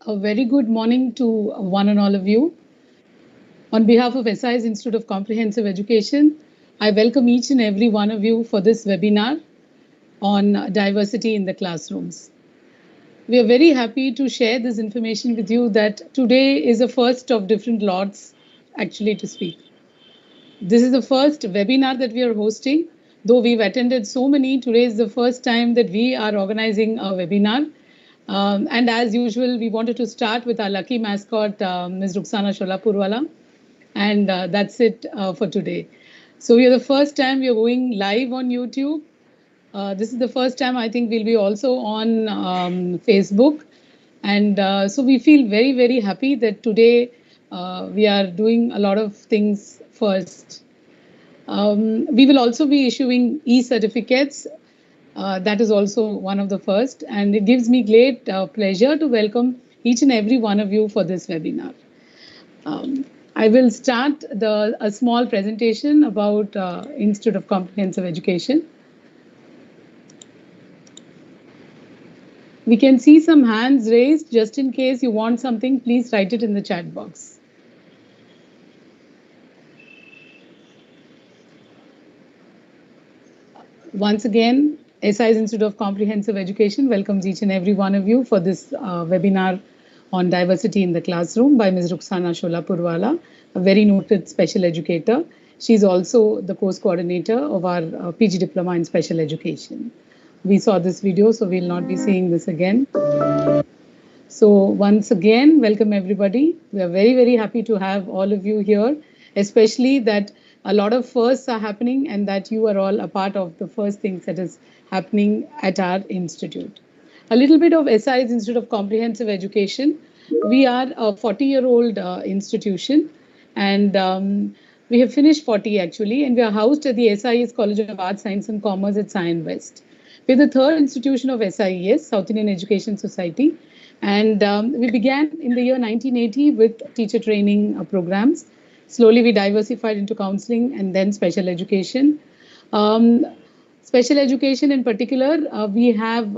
A very good morning to one and all of you. On behalf of SI's Institute of Comprehensive Education, I welcome each and every one of you for this webinar on diversity in the classrooms. We are very happy to share this information with you that today is the first of different lots actually to speak. This is the first webinar that we are hosting. Though we've attended so many, today is the first time that we are organizing a webinar. And as usual, we wanted to start with our lucky mascot, Ms. Rukhsana Sholapurwala. And that's it for today. So we are the first time we are going live on YouTube. This is the first time I think we'll be also on Facebook. And so we feel very, very happy that today we are doing a lot of things first. We will also be issuing e-certificates. That is also one of the first. And it gives me great pleasure to welcome each and every one of you for this webinar. I will start a small presentation about Institute of Comprehensive Education. We can see some hands raised. Just in case you want something, please write it in the chat box. Once again, SI's Institute of Comprehensive Education welcomes each and every one of you for this webinar on diversity in the classroom by Ms. Rukhsana Sholapurwala, a very noted special educator. She's also the course coordinator of our PG Diploma in Special Education. We saw this video, so we'll not be seeing this again. So once again, welcome everybody. We are very, very happy to have all of you here, especially that a lot of firsts are happening and that you are all a part of the first things that is happening at our institute. A little bit of SI's Institute of Comprehensive Education. We are a 40-year-old institution, and we have finished 40 actually, and we are housed at the SIES College of Arts, Science and Commerce at Sion West. We're the third institution of SIES, South Indian Education Society, and we began in the year 1980 with teacher training programs. Slowly we diversified into counseling and then special education. Special education in particular, we have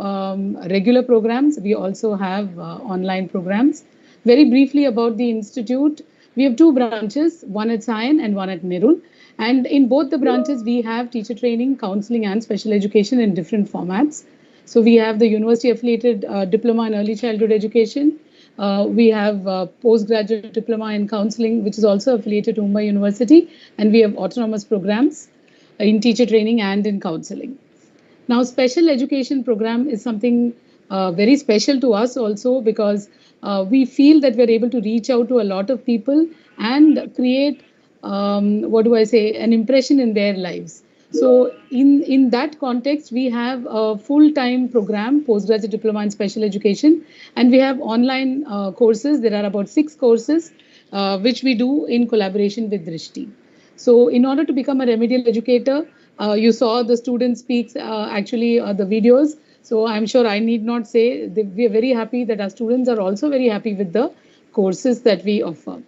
regular programs. We also have online programs. Very briefly about the institute, we have two branches, one at Sion and one at Nerul. And in both the branches, we have teacher training, counseling and special education in different formats. So we have the university affiliated diploma in early childhood education. We have postgraduate diploma in counseling, which is also affiliated to Mumbai University. And we have autonomous programs in teacher training and in counseling. Now, special education program is something very special to us also because we feel that we're able to reach out to a lot of people and create, an impression in their lives. So in that context, we have a full-time program, postgraduate diploma in special education, and we have online courses. There are about 6 courses, which we do in collaboration with Drishti. So in order to become a remedial educator, you saw the student speaks the videos. So I'm sure I need not say we are very happy that our students are also very happy with the courses that we offer.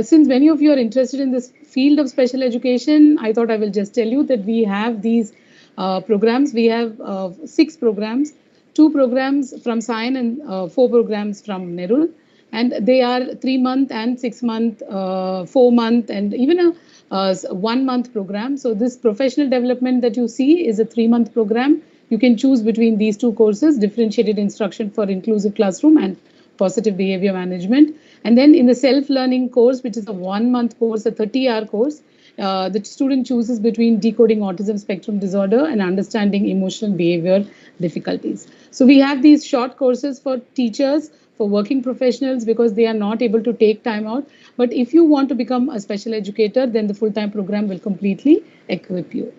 Since many of you are interested in this field of special education, I thought I will just tell you that we have these programs. We have 6 programs, 2 programs from Sion and 4 programs from Nerul. And they are 3-month and 6-month, 4-month, and even a 1-month program. So this professional development that you see is a 3-month program. You can choose between these 2 courses, differentiated instruction for inclusive classroom and positive behavior management. And then in the self-learning course, which is a 1-month course, a 30-hour course, the student chooses between decoding autism spectrum disorder and understanding emotional behavior difficulties. So we have these short courses for teachers, for working professionals, because they are not able to take time out. But if you want to become a special educator, then the full-time program will completely equip you.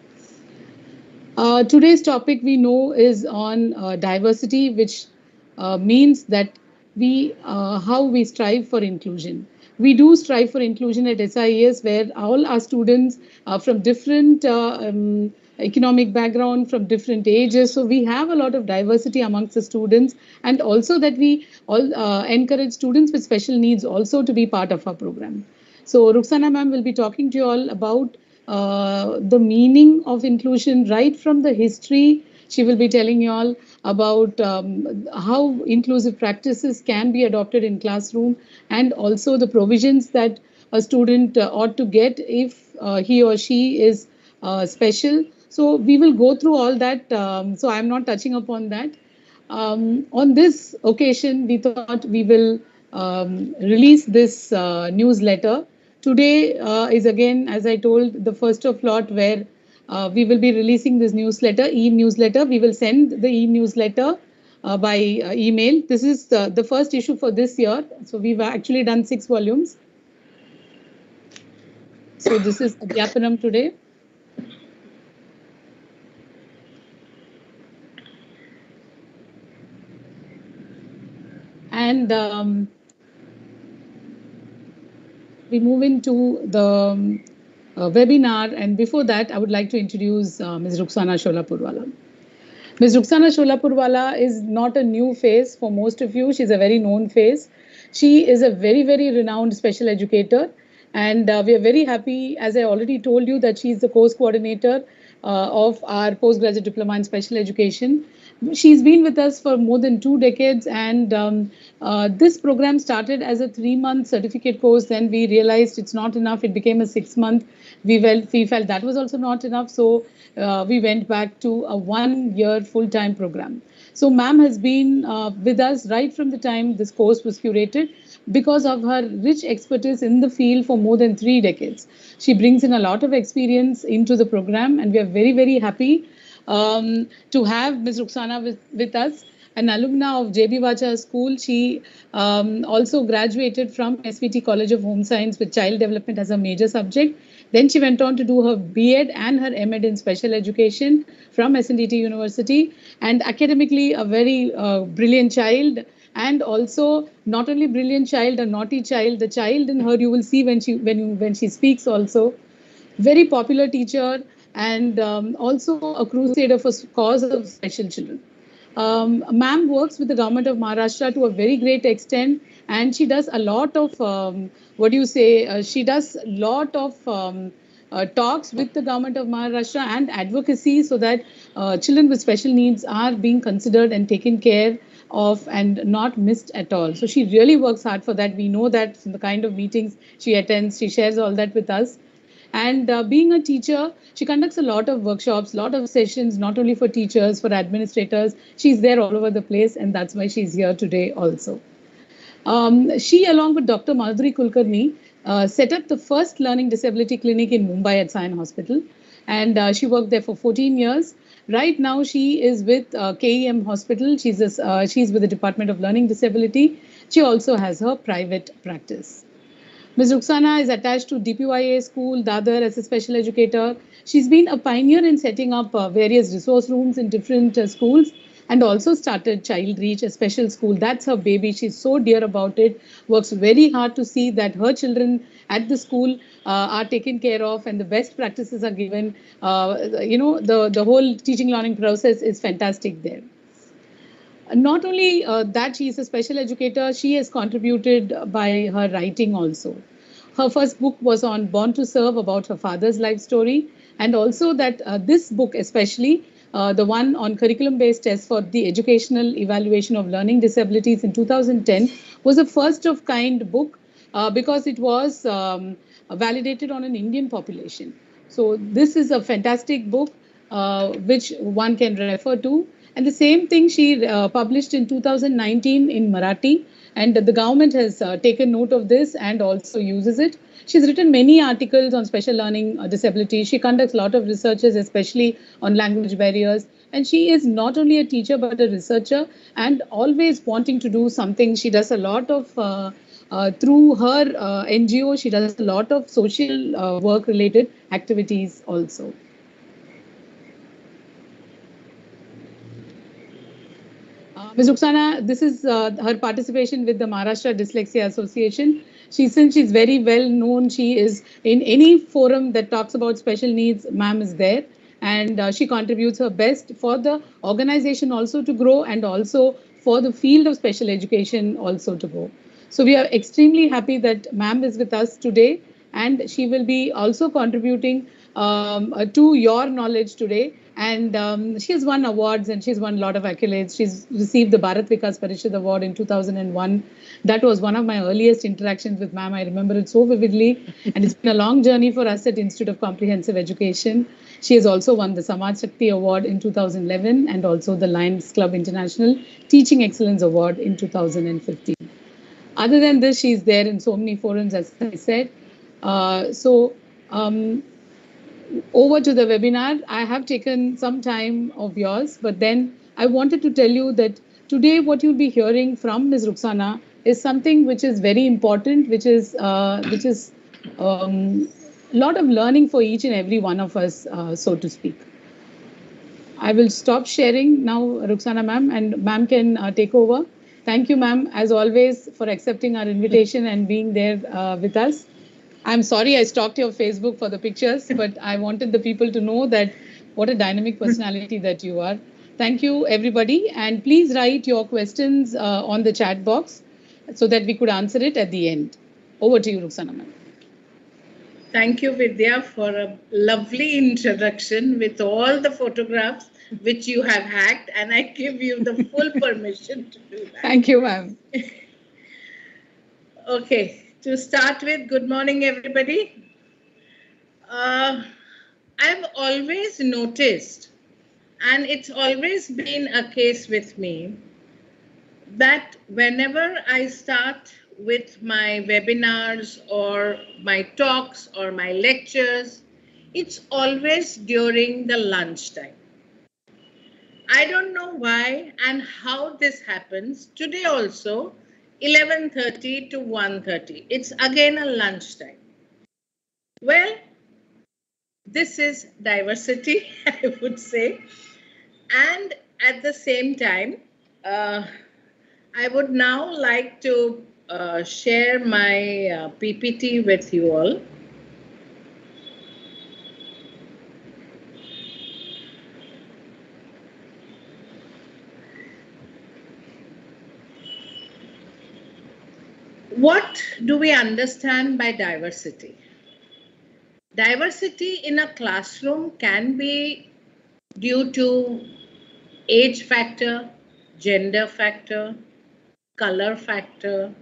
Today's topic we know is on diversity, which means that how we strive for inclusion. We do strive for inclusion at SIES, where all our students are from different economic background, from different ages. So we have a lot of diversity amongst the students, and also that we all encourage students with special needs also to be part of our program. So Rukhsana ma'am will be talking to you all about the meaning of inclusion right from the history She will be telling you all about how inclusive practices can be adopted in classroom, and also the provisions that a student ought to get if he or she is special. So we will go through all that. So I'm not touching upon that. On this occasion, we thought we will release this newsletter. Today is again, as I told, the first of lot where we will be releasing this newsletter, e-newsletter. We will send the e-newsletter by email. This is the first issue for this year. So we've actually done 6 volumes. So this is Adhyapanam today. And we move into the webinar. And before that, I would like to introduce Ms. Rukhsana Sholapurwala. Ms. Rukhsana Sholapurwala is not a new face for most of you. She's a very known face. She is a very, very renowned special educator. And we are very happy, as I already told you, that she is the course coordinator of our postgraduate diploma in special education. She's been with us for more than 2 decades, and this program started as a 3-month certificate course. Then we realized it's not enough. It became a 6-month. We felt that was also not enough. So we went back to a 1-year full-time program. So ma'am has been with us right from the time this course was curated, because of her rich expertise in the field for more than 3 decades. She brings in a lot of experience into the program, and we are very, very happy to have Ms. Rukhsana with us, an alumna of J.B. Vacha School. She also graduated from SVT College of Home Science with child development as a major subject. Then she went on to do her B.Ed and her M.Ed in special education from SNDT University, and academically a very brilliant child. And also not only brilliant child, a naughty child, the child in her you will see when she speaks also. Very popular teacher, and also a crusader for cause of special children. Ma'am works with the government of Maharashtra to a very great extent, and she does a lot of she does a lot of talks with the government of Maharashtra and advocacy, so that children with special needs are being considered and taken care of and not missed at all. So she really works hard for that. We know that from the kind of meetings she attends. She shares all that with us. And being a teacher, she conducts a lot of workshops, lot of sessions, not only for teachers, for administrators. She's there all over the place, and that's why she's here today also. She, along with Dr. Madhuri Kulkarni, set up the first learning disability clinic in Mumbai at Sion Hospital. And she worked there for 14 years. Right now, she is with KEM Hospital. She's with the Department of Learning Disability. She also has her private practice. Ms. Rukhsana is attached to DPYA School, Dadar, as a special educator. She's been a pioneer in setting up various resource rooms in different schools, and also started Child Reach, a special school. That's her baby. She's so dear about it, works very hard to see that her children at the school are taken care of and the best practices are given. The whole teaching learning process is fantastic there. Not only that she is a special educator, she has contributed by her writing also. Her first book was on Born to Serve, about her father's life story, and also that this book especially, the one on curriculum-based tests for the educational evaluation of learning disabilities in 2010, was a first-of-kind book because it was validated on an Indian population. So this is a fantastic book which one can refer to. And the same thing she published in 2019 in Marathi, and the government has taken note of this and also uses it. She's written many articles on special learning disabilities. She conducts a lot of researches, especially on language barriers. And she is not only a teacher, but a researcher, and always wanting to do something. She does a lot of, through her NGO, she does a lot of social work-related activities also. Ms. Rukhsana, this is her participation with the Maharashtra Dyslexia Association. Since she's very well known, she is in any forum that talks about special needs, ma'am is there. And she contributes her best for the organization also to grow, and also for the field of special education also to grow. So we are extremely happy that ma'am is with us today, and she will be also contributing to your knowledge today. And she has won awards and she's won a lot of accolades. She's received the Bharat Vikas Parishad Award in 2001. That was one of my earliest interactions with ma'am. I remember it so vividly. And it's been a long journey for us at Institute of Comprehensive Education. She has also won the Samaj Shakti Award in 2011 and also the Lions Club International Teaching Excellence Award in 2015. Other than this, she's there in so many forums, as I said. Over to the webinar. I have taken some time of yours, but then I wanted to tell you that today what you'll be hearing from Ms. Rukhsana is something which is very important, which is lot of learning for each and every one of us, so to speak. I will stop sharing now, Rukhsana ma'am, and ma'am can take over. Thank you, ma'am, as always, for accepting our invitation and being there with us. I'm sorry I stalked your Facebook for the pictures, but I wanted the people to know that what a dynamic personality that you are. Thank you, everybody. And please write your questions on the chat box so that we could answer it at the end. Over to you, Rukhsana ma'am. Thank you, Vidya, for a lovely introduction with all the photographs which you have hacked, and I give you the full permission to do that. Thank you, ma'am. Okay, to start with, good morning, everybody. I've always noticed, and it's always been a case with me, that whenever I start with my webinars or my talks or my lectures, it's always during the lunchtime. I don't know why and how this happens. Today also, 11:30 to 1:30. It's again a lunchtime. Well, this is diversity, I would say. And at the same time, I would now like to share my PPT with you all. What do we understand by diversity? Diversity in a classroom can be due to age factor, gender factor, color factor,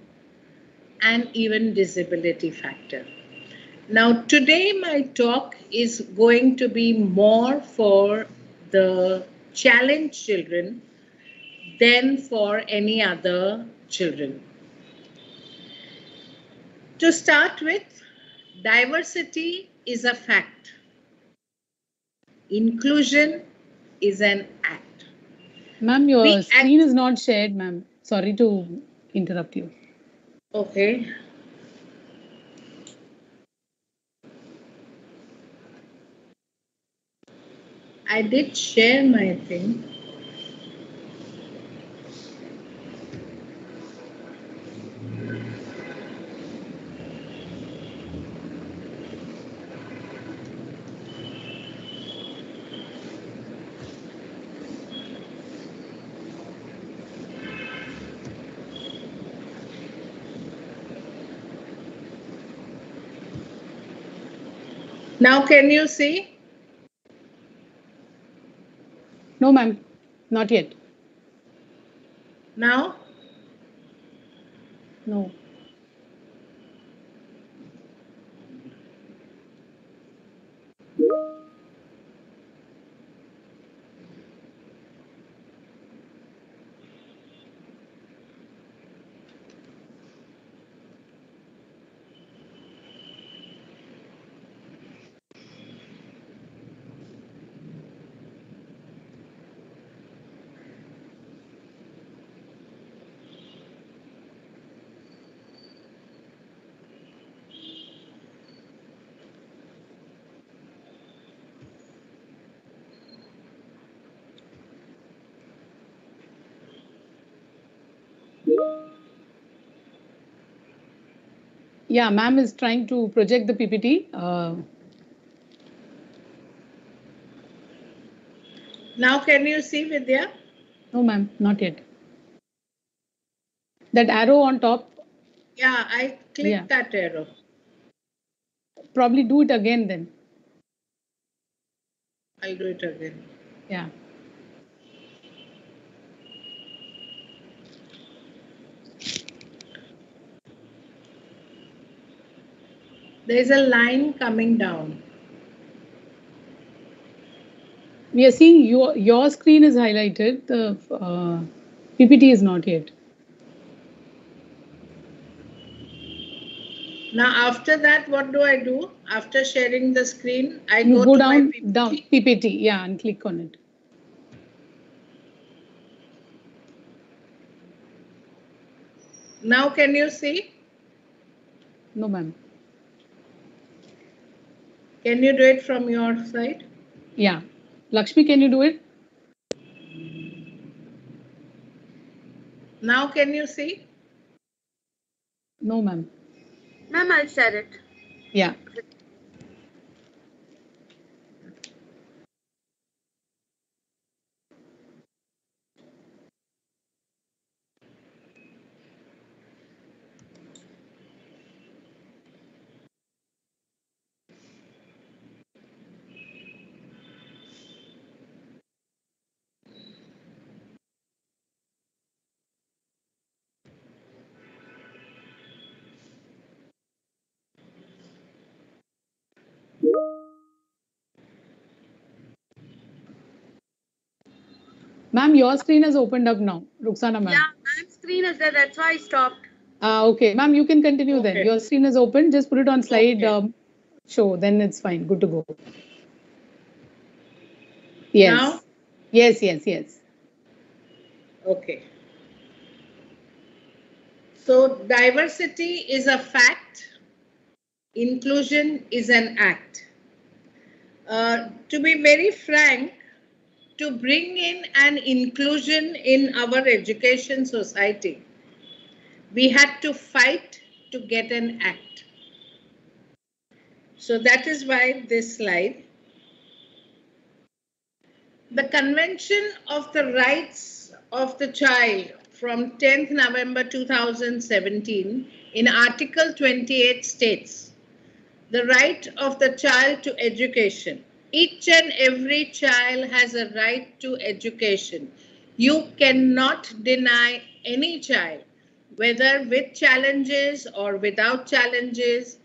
and even disability factor. Now, today my talk is going to be more for the challenged children than for any other children. To start with, diversity is a fact. Inclusion is an act. Ma'am, your screen is not shared, ma'am. Sorry to interrupt you. Okay. I did share my thing. Now, can you see? No, ma'am, not yet. Now? No. Yeah, ma'am is trying to project the PPT. Now, can you see, Vidya? No, ma'am, not yet. That arrow on top? Yeah, I clicked that arrow. Probably do it again then. I'll do it again. Yeah. There's a line coming down. We are seeing your screen is highlighted. The PPT is not yet. Now, after that, what do I do? After sharing the screen, I You go go to my down, PPT. PPT, yeah, and click on it. Now, can you see? No, ma'am. Can you do it from your side? Yeah. Lakshmi, can you do it? Now, can you see? No, ma'am. Ma'am, I'll share it. Yeah. Ma'am, your screen has opened up now. Ruxana, ma'am. Yeah, ma'am, screen is there. That's why I stopped. Okay. Ma'am, you can continue then. Okay. Your screen is open. Just put it on slide Okay. show. Then it's fine. Good to go. Yes. Now? Yes, yes, yes. Okay. So, diversity is a fact, inclusion is an act. To be very frank, to bring in an inclusion in our education society, we had to fight to get an act. So that is why this slide. The Convention of the Rights of the Child from 10th November 2017 in Article 28 states, the right of the child to education. Each and every child has a right to education. You cannot deny any child, whether with challenges or without challenges,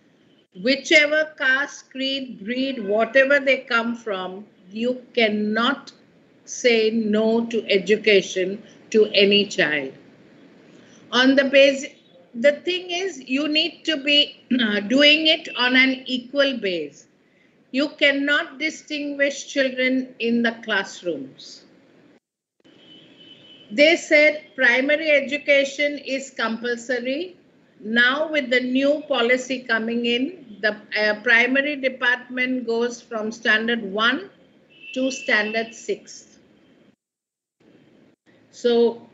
whichever caste, creed, breed, whatever they come from, you cannot say no to education to any child. On the base, the thing is, you need to be doing it on an equal base. You cannot distinguish children in the classrooms. They said primary education is compulsory. Now, with the new policy coming in, the primary department goes from standard 1 to standard 6. So,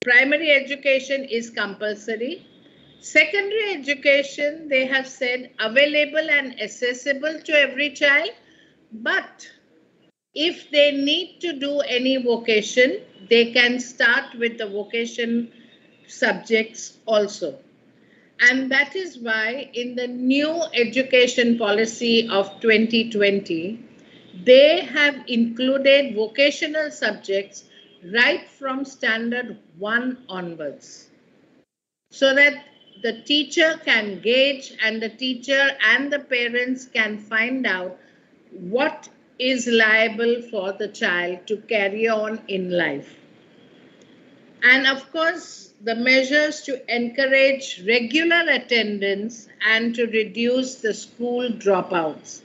primary education is compulsory. Secondary education, they have said, available and accessible to every child, but if they need to do any vocation, they can start with the vocation subjects also. And that is why in the new education policy of 2020, they have included vocational subjects right from standard 1 onwards, so that the teacher can gauge and the teacher and the parents can find out what is liable for the child to carry on in life. And of course, the measures to encourage regular attendance and to reduce the school dropouts.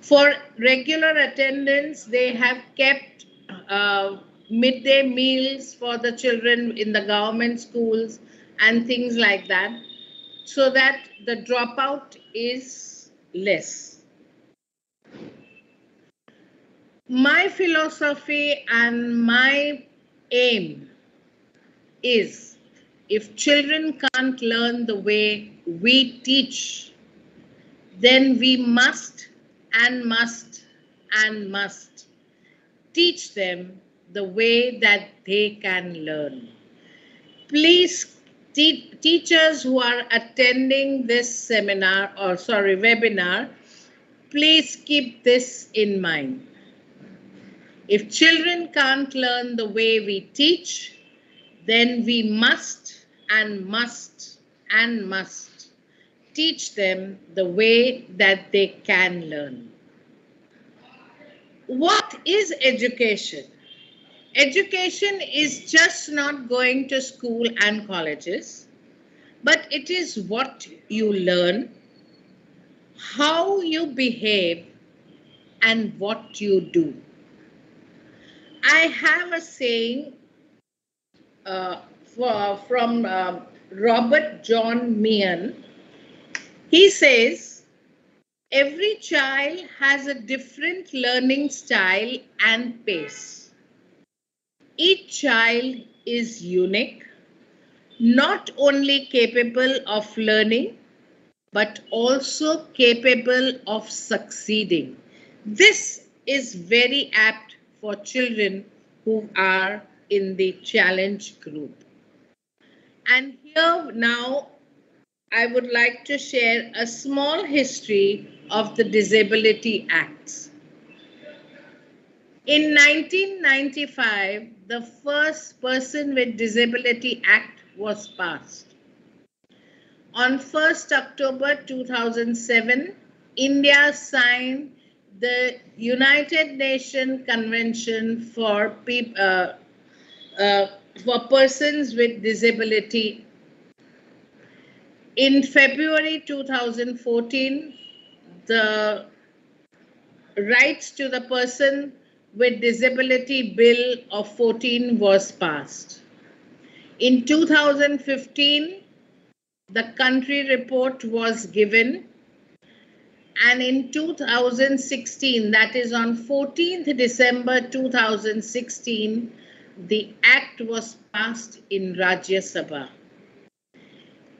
For regular attendance, they have kept midday meals for the children in the government schools and things like that, so that the dropout is less. My philosophy and my aim is, if children can't learn the way we teach, then we must and must and must teach them the way that they can learn. Please, teachers who are attending this seminar, or webinar, please keep this in mind. If children can't learn the way we teach, then we must and must and must teach them the way that they can learn. What is education? Education is just not going to school and colleges, but it is what you learn, how you behave, and what you do. I have a saying from Robert John Meehan. He says, every child has a different learning style and pace. Each child is unique, not only capable of learning, but also capable of succeeding. This is very apt for children who are in the challenge group. And here now, I would like to share a small history of the Disability Acts. In 1995, the first Person with Disability Act was passed. On 1st October 2007, India signed the United Nations Convention for persons with disability. In February 2014, the Rights to the Person with Disability Bill of 14 was passed. In 2015, the country report was given, and in 2016, that is on 14th December 2016, the act was passed in Rajya Sabha.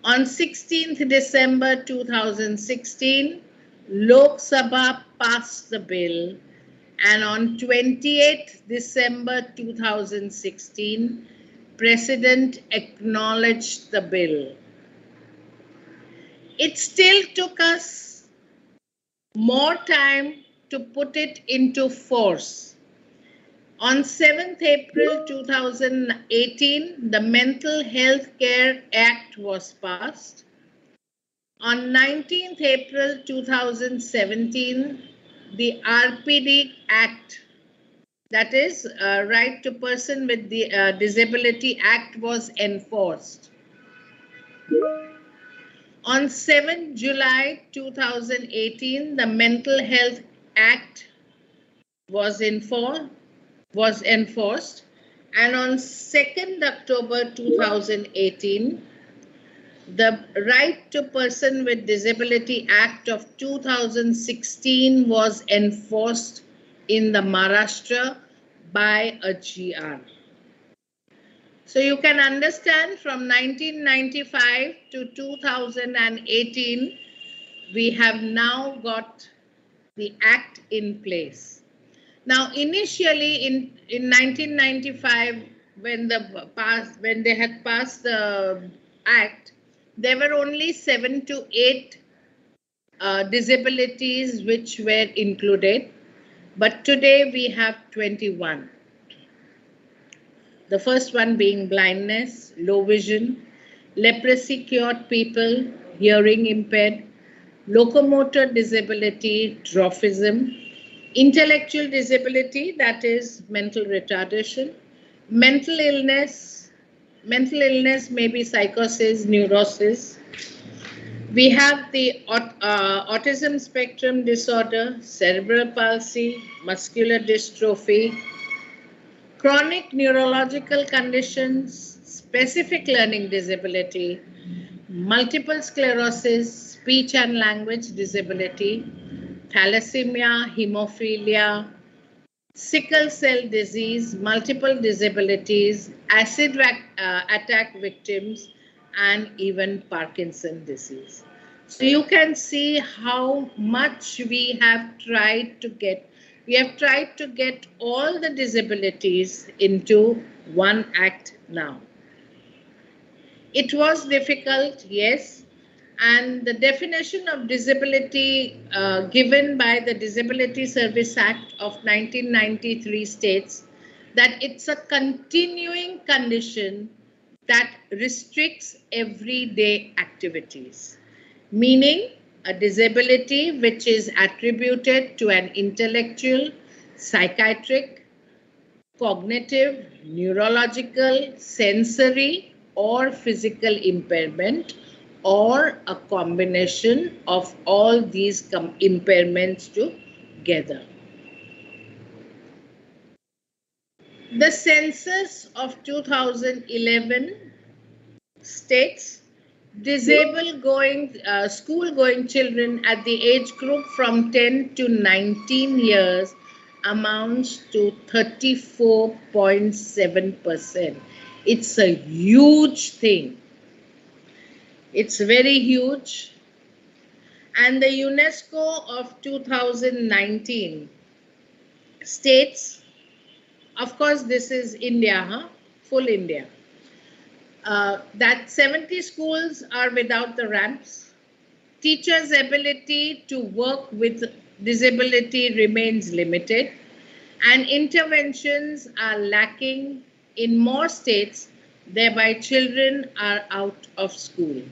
On 16th December 2016, Lok Sabha passed the bill, and on 28th December 2016, President acknowledged the bill. It still took us more time to put it into force. On 7th April 2018, the Mental Health Care Act was passed. On 19th April 2017, the RPD Act, that is Right to Person with Disability Act, was enforced. On 7th July 2018, the Mental Health Act was enforced, and on 2nd October 2018, the Right to Person with Disability Act of 2016 was enforced in the Maharashtra by a GR. So you can understand from 1995 to 2018, we have now got the act in place. Now, initially in 1995, when they had passed the act, there were only 7 to 8 disabilities which were included, but today we have 21. The first one being blindness, low vision, leprosy cured people, hearing impaired, locomotor disability, dwarfism, intellectual disability, that is mental retardation, mental illness may be psychosis, neurosis. We have the autism spectrum disorder, cerebral palsy, muscular dystrophy, chronic neurological conditions, specific learning disability, multiple sclerosis, speech and language disability, thalassemia, hemophilia, sickle cell disease, multiple disabilities, acid attack victims, and even Parkinson's disease. So you can see how much we have tried to get. We have tried to get all the disabilities into one act now. It was difficult, yes, And the definition of disability given by the Disability Service Act of 1993 states that it's a continuing condition that restricts everyday activities, meaning a disability which is attributed to an intellectual, psychiatric, cognitive, neurological, sensory, or physical impairment, or a combination of all these impairments together. The census of 2011 states school going children at the age group from 10 to 19 years amounts to 34.7%. It's a huge thing. It's very huge. And the UNESCO of 2019 states, of course, this is India, full India, that 70 schools are without the ramps. Teachers' ability to work with disability remains limited, and interventions are lacking in more states, thereby children are out of school.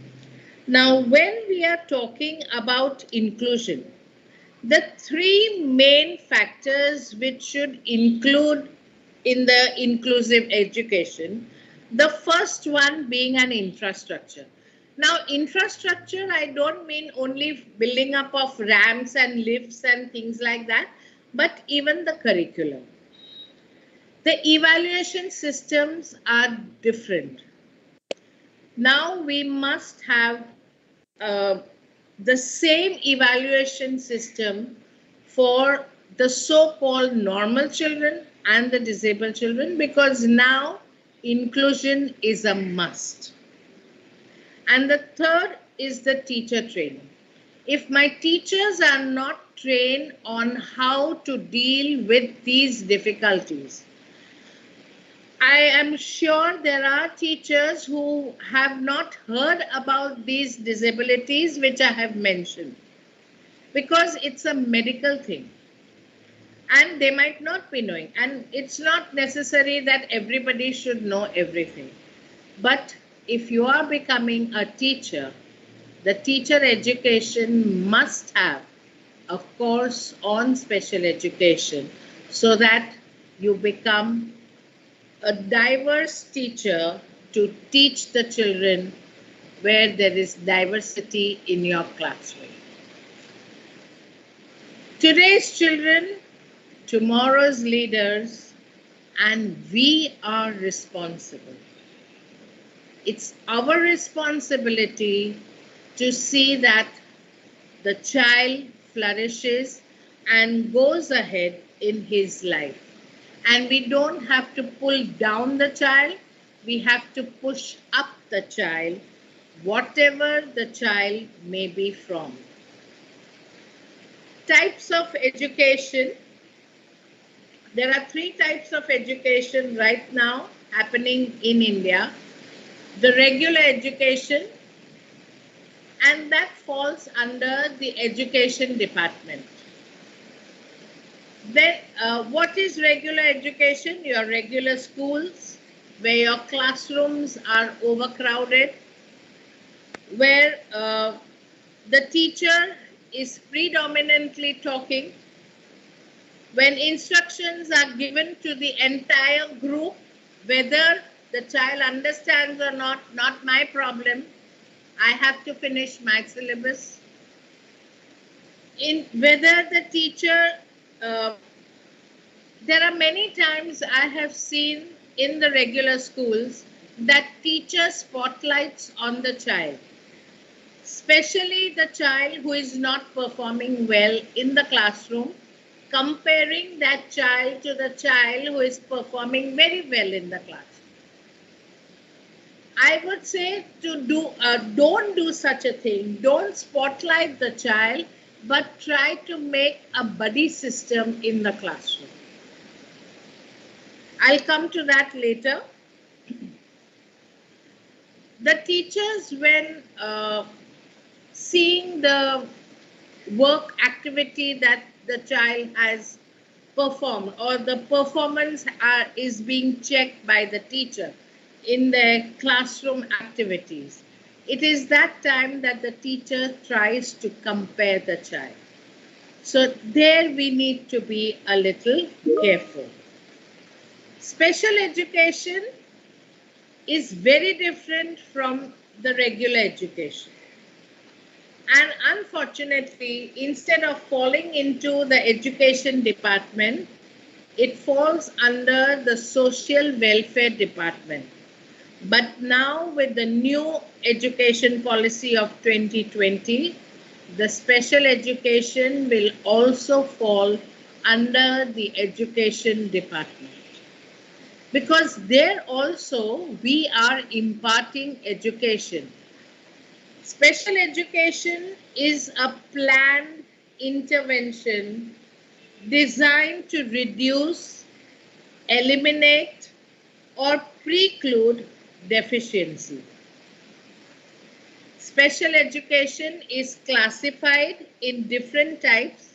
Now, when we are talking about inclusion, the three main factors which should include in the inclusive education, the first one being an infrastructure. Now, infrastructure, I don't mean only building up of ramps and lifts and things like that, but even the curriculum. The evaluation systems are different. Now we must have the same evaluation system for the so-called normal children and the disabled children, because now inclusion is a must. And the third is the teacher training. If my teachers are not trained on how to deal with these difficulties, I am sure there are teachers who have not heard about these disabilities which I have mentioned, because it's a medical thing and they might not be knowing. And it's not necessary that everybody should know everything. But if you are becoming a teacher, the teacher education must have a course on special education so that you become a diverse teacher to teach the children where there is diversity in your classroom. Today's children, tomorrow's leaders, and we are responsible. It's our responsibility to see that the child flourishes and goes ahead in his life. And we don't have to pull down the child, we have to push up the child, whatever the child may be from. Types of education. There are three types of education right now happening in India. The regular education, and that falls under the education department. Then what is regular education? Your regular schools, where your classrooms are overcrowded, where the teacher is predominantly talking, when instructions are given to the entire group, whether the child understands or not my problem. I have to finish my syllabus. In whether the teacher, there are many times I have seen in the regular schools that teacher spotlights on the child, especially the child who is not performing well in the classroom, comparing that child to the child who is performing very well in the class. I would say to don't do such a thing. Don't spotlight the child, but try to make a buddy system in the classroom. I'll come to that later. The teachers, when seeing the work activity that the child has performed, or the performance is being checked by the teacher in their classroom activities. It is that time that the teacher tries to compare the child. So there we need to be a little careful. Special education is very different from the regular education. And unfortunately, instead of falling into the education department, it falls under the social welfare department. But now, with the new education policy of 2020, the special education will also fall under the education department. Because there also we are imparting education. Special education is a planned intervention designed to reduce, eliminate, or preclude deficiency. Special education is classified in different types,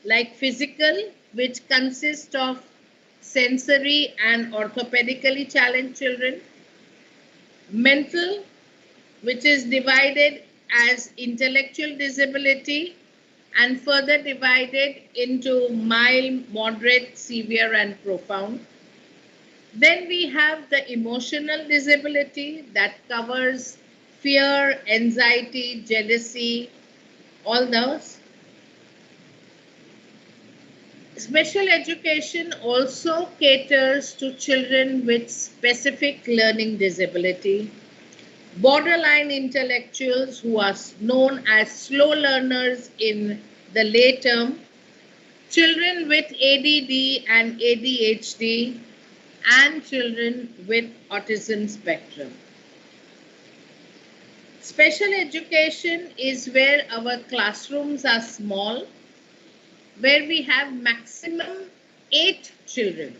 like physical, which consists of sensory and orthopedically challenged children; mental, which is divided as intellectual disability and further divided into mild, moderate, severe, and profound. Then we have the emotional disability that covers fear, anxiety, jealousy, all those. Special education also caters to children with specific learning disability, borderline intellectuals who are known as slow learners in the lay term, children with ADD and ADHD, and children with autism spectrum. Special education is where our classrooms are small, where we have maximum 8 children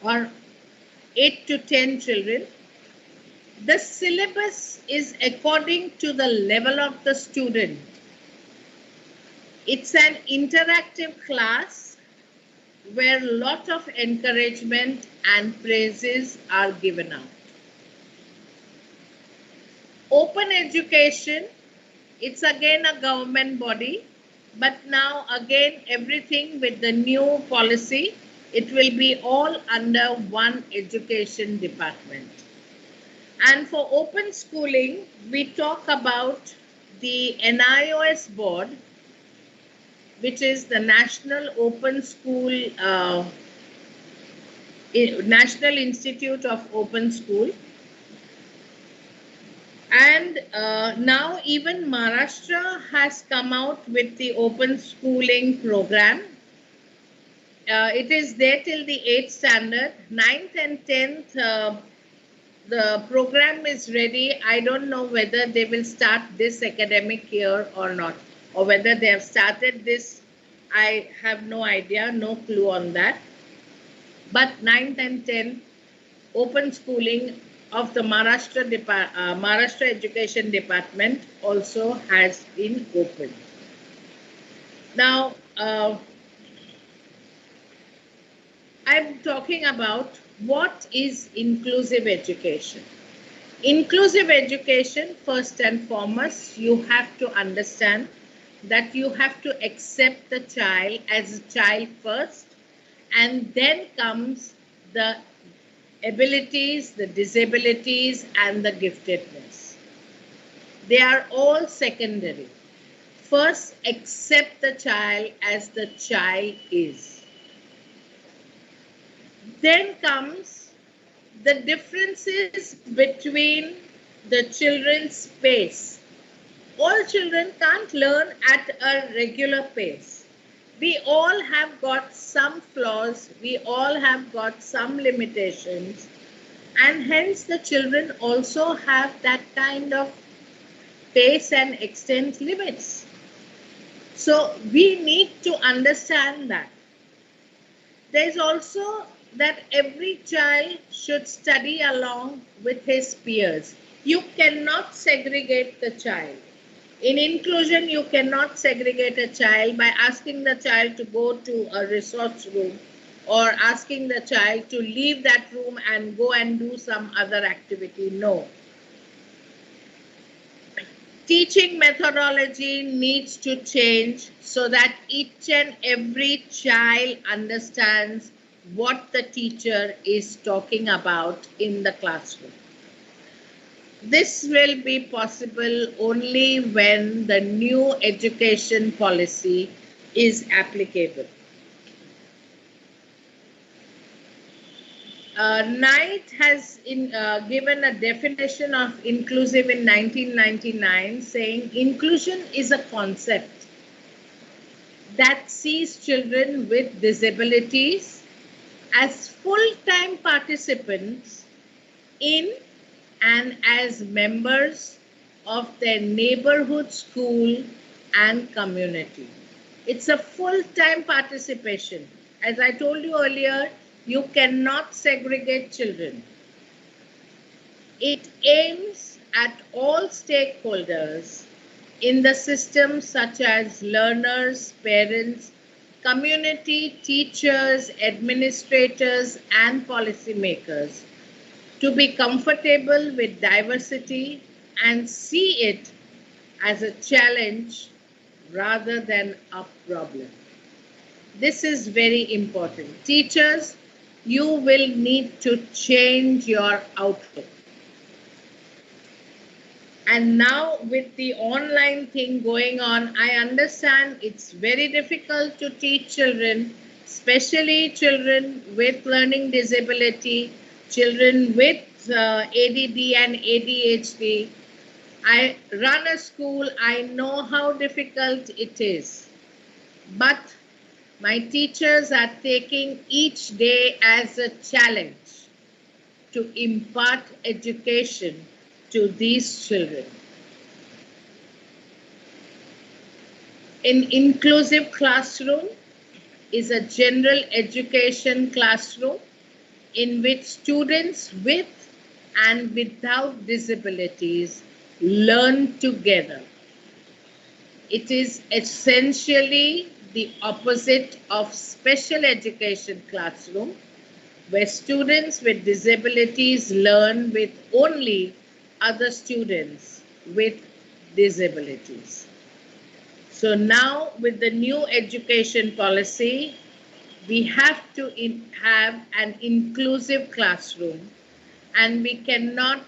or 8 to 10 children. The syllabus is according to the level of the student. It's an interactive class where a lot of encouragement and praises are given out. Open education, it's again a government body, but now again everything with the new policy, it will be all under one education department. And for open schooling, we talk about the NIOS board, which is the National Open School, National Institute of Open School. And now even Maharashtra has come out with the open schooling program. It is there till the 8th standard. 9th and 10th, the program is ready. I don't know whether they will start this academic year or not, or whether they have started this. I have no idea, no clue on that. But 9th and 10th, open schooling of the Maharashtra Education Department also has been opened. Now, I'm talking about what is inclusive education. Inclusive education, first and foremost, you have to understand that you have to accept the child as a child first, and then comes the abilities, the disabilities, and the giftedness. They are all secondary. First, accept the child as the child is. Then comes the differences between the children's pace. All children can't learn at a regular pace. We all have got some flaws, we all have got some limitations, and hence the children also have that kind of pace and extent limits. So we need to understand that. There is also that every child should study along with his peers. You cannot segregate the child. In inclusion, you cannot segregate a child by asking the child to go to a resource room or asking the child to leave that room and go and do some other activity. No. Teaching methodology needs to change so that each and every child understands what the teacher is talking about in the classroom. This will be possible only when the new education policy is applicable. Knight has given a definition of inclusive in 1999, saying inclusion is a concept that sees children with disabilities as full-time participants in and as members of their neighborhood school and community. It's a full-time participation. As I told you earlier, you cannot segregate children. It aims at all stakeholders in the system, such as learners, parents, community, teachers, administrators, and policymakers, to be comfortable with diversity and see it as a challenge rather than a problem. This is very important. Teachers, you will need to change your outlook. And now with the online thing going on, I understand it's very difficult to teach children, especially children with learning disability, children with ADD and ADHD. I run a school, I know how difficult it is. But my teachers are taking each day as a challenge to impart education to these children. An inclusive classroom is a general education classroom in which students with and without disabilities learn together. It is essentially the opposite of special education classroom, where students with disabilities learn with only other students with disabilities. So now with the new education policy, we have to have an inclusive classroom, and we cannot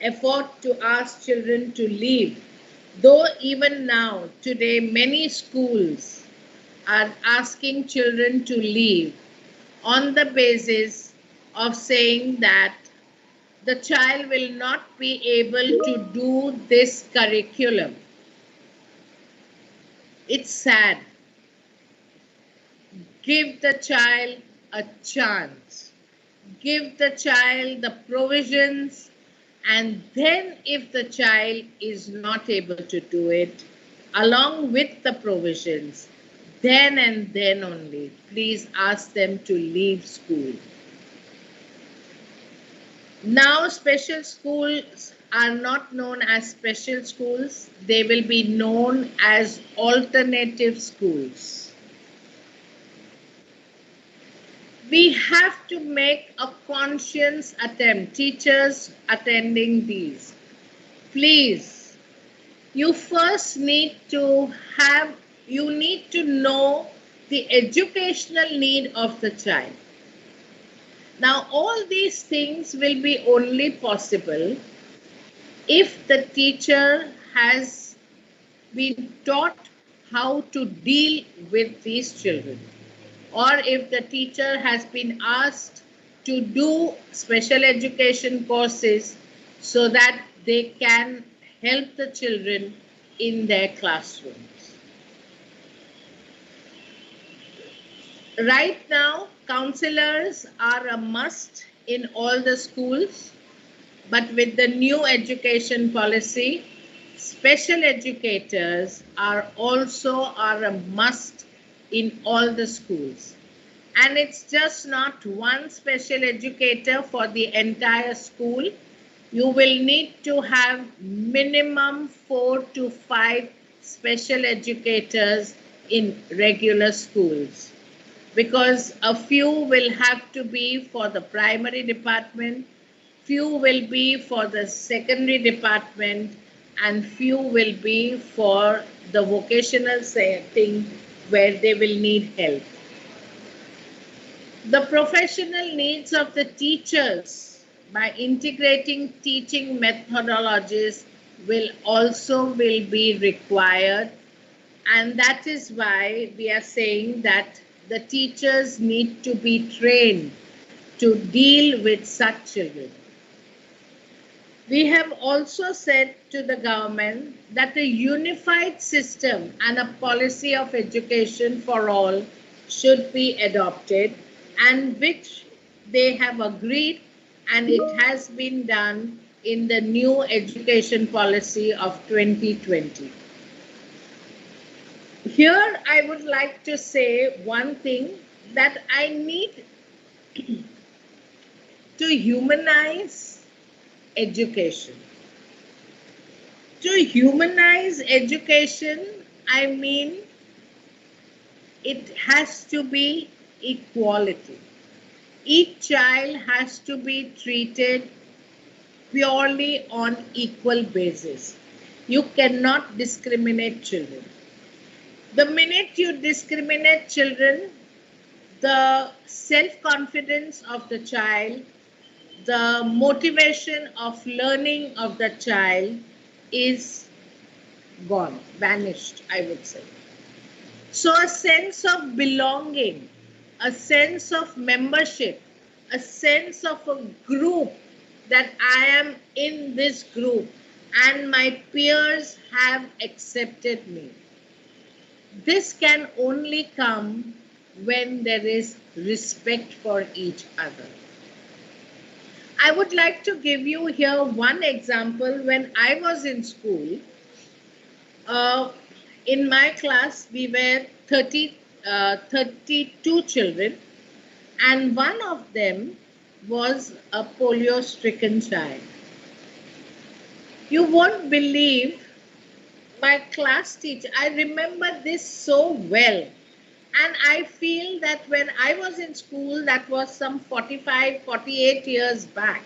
afford to ask children to leave. Though even now, today, many schools are asking children to leave on the basis of saying that the child will not be able to do this curriculum. It's sad. Give the child a chance. Give the child the provisions, and then if the child is not able to do it, along with the provisions, then and then only, please ask them to leave school. Now, special schools are not known as special schools. They will be known as alternative schools. We have to make a conscious attempt, teachers attending these. Please, you first need to know the educational need of the child. Now, all these things will be only possible if the teacher has been taught how to deal with these children, or if the teacher has been asked to do special education courses so that they can help the children in their classrooms. Right now, counselors are a must in all the schools, but with the new education policy, special educators are a must in all the schools. And it's just not one special educator for the entire school. You will need to have minimum 4 to 5 special educators in regular schools, because a few will have to be for the primary department, few will be for the secondary department, and few will be for the vocational setting where they will need help. The professional needs of the teachers by integrating teaching methodologies will be required, and that is why we are saying that the teachers need to be trained to deal with such children. We have also said to the government that a unified system and a policy of education for all should be adopted, and which they have agreed, and it has been done in the new education policy of 2020. Here I would like to say one thing, that I need to humanize education. To humanize education, I mean it has to be equality. Each child has to be treated purely on equal basis. You cannot discriminate children. The minute you discriminate children, the self-confidence of the child, the motivation of learning of the child is gone, vanished, I would say. So a sense of belonging, a sense of membership, a sense of a group, that I am in this group and my peers have accepted me. This can only come when there is respect for each other. I would like to give you here one example. When I was in school, in my class, we were 32 children, and one of them was a polio-stricken child. You won't believe, my class teacher, I remember this so well. And I feel that when I was in school, that was some 45, 48 years back.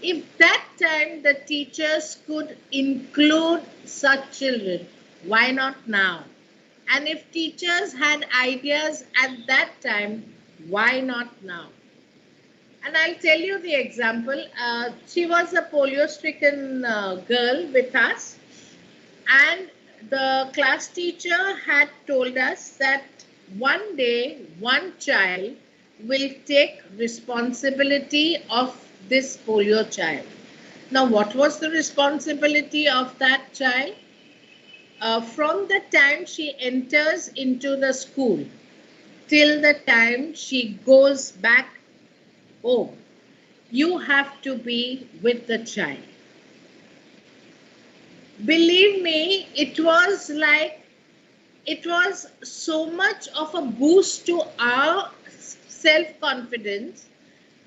If that time the teachers could include such children, why not now? And if teachers had ideas at that time, why not now? And I'll tell you the example. She was a polio-stricken girl with us, and the class teacher had told us that one day one child will take responsibility of this polio child. Now, what was the responsibility of that child? From the time she enters into the school till the time she goes back home, you have to be with the child. Believe me, it was so much of a boost to our self-confidence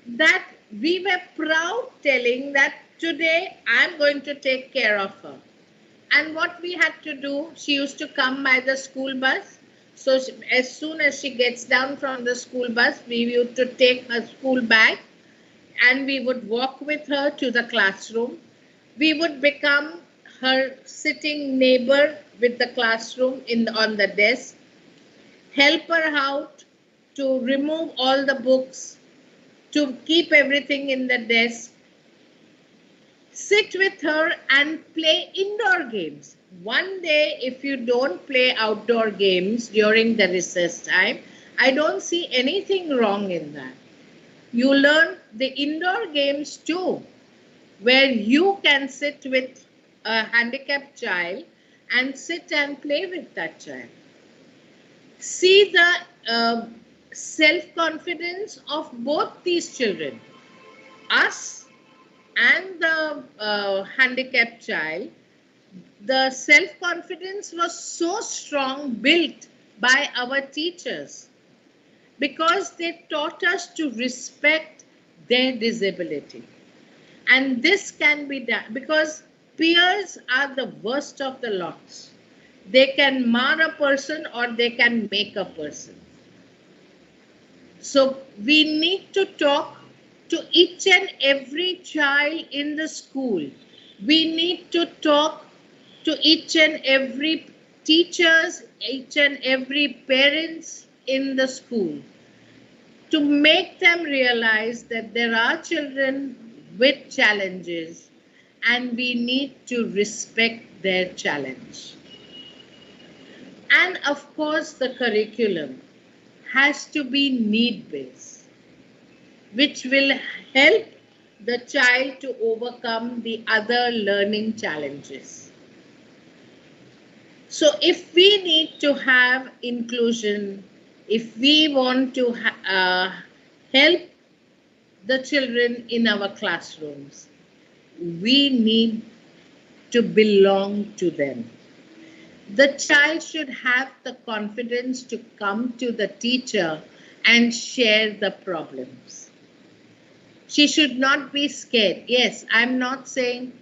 that we were proud telling that today I'm going to take care of her. And what we had to do, she used to come by the school bus. So as soon as she gets down from the school bus, we used to take her school bag and we would walk with her to the classroom. We would become her sitting neighbor with the classroom on the desk, help her out to remove all the books, to keep everything in the desk, sit with her and play indoor games. One day, if you don't play outdoor games during the recess time, I don't see anything wrong in that. You learn the indoor games too, where you can sit with a handicapped child and sit and play with that child. See the self-confidence of both these children, us and the handicapped child. The self-confidence was so strong, built by our teachers, because they taught us to respect their disability. And this can be done because peers are the worst of the lots. They can mar a person or they can make a person. So we need to talk to each and every child in the school. We need to talk to each and every teachers, each and every parents in the school to make them realize that there are children with challenges and we need to respect their challenge. And of course, the curriculum has to be need based, which will help the child to overcome the other learning challenges. So, if we need to have inclusion, if we want to help the children in our classrooms, we need to belong to them. The child should have the confidence to come to the teacher and share the problems. She should not be scared. Yes, I'm not saying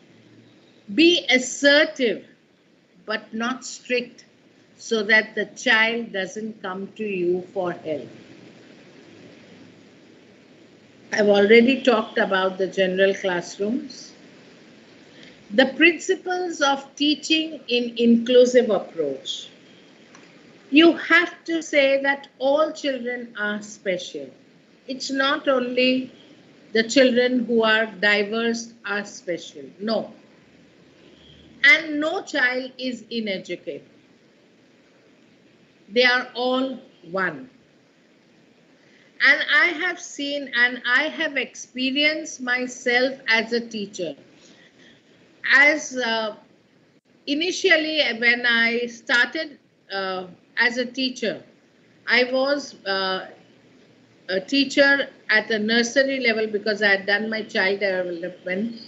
be assertive, but not strict, so that the child doesn't come to you for help. I've already talked about the general classrooms. The principles of teaching in inclusive approach. You have to say that all children are special. It's not only the children who are diverse are special. No. And no child is uneducated. They are all one. And I have seen and I have experienced myself as a teacher. As initially, when I started as a teacher, I was a teacher at a nursery level because I had done my child development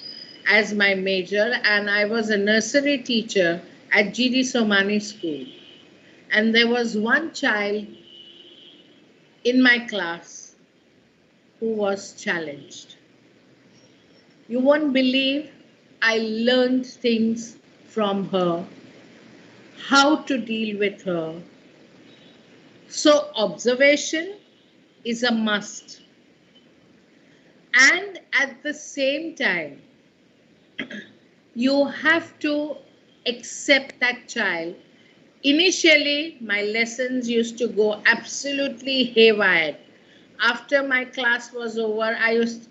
as my major, and I was a nursery teacher at G.D. Somani School. And there was one child in my class who was challenged. You won't believe I learned things from her, how to deal with her. So observation is a must. And at the same time, you have to accept that child. Initially, my lessons used to go absolutely haywire. After my class was over,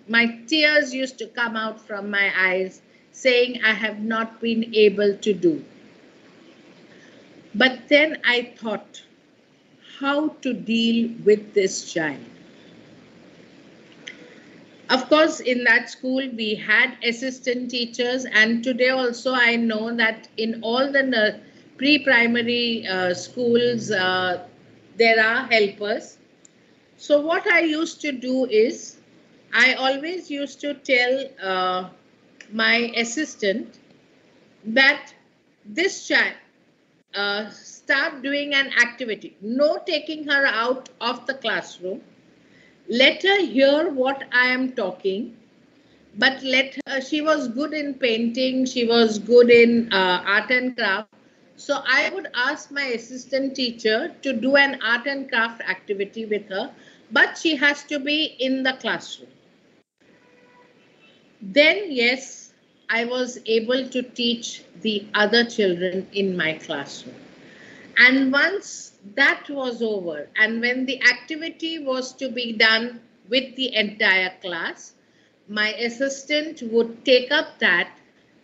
my tears used to come out from my eyes, saying I have not been able to do. But then I thought, how to deal with this child. Of course, in that school, we had assistant teachers, and today also I know that in all the pre-primary schools, there are helpers. So what I used to do is, I always used to tell my assistant that this child, start doing an activity, no taking her out of the classroom. Let her hear what I am talking, but she was good in painting, she was good in art and craft. So I would ask my assistant teacher to do an art and craft activity with her, but she has to be in the classroom. Then, yes, I was able to teach the other children in my classroom. And once that was over, and when the activity was to be done with the entire class, my assistant would take up that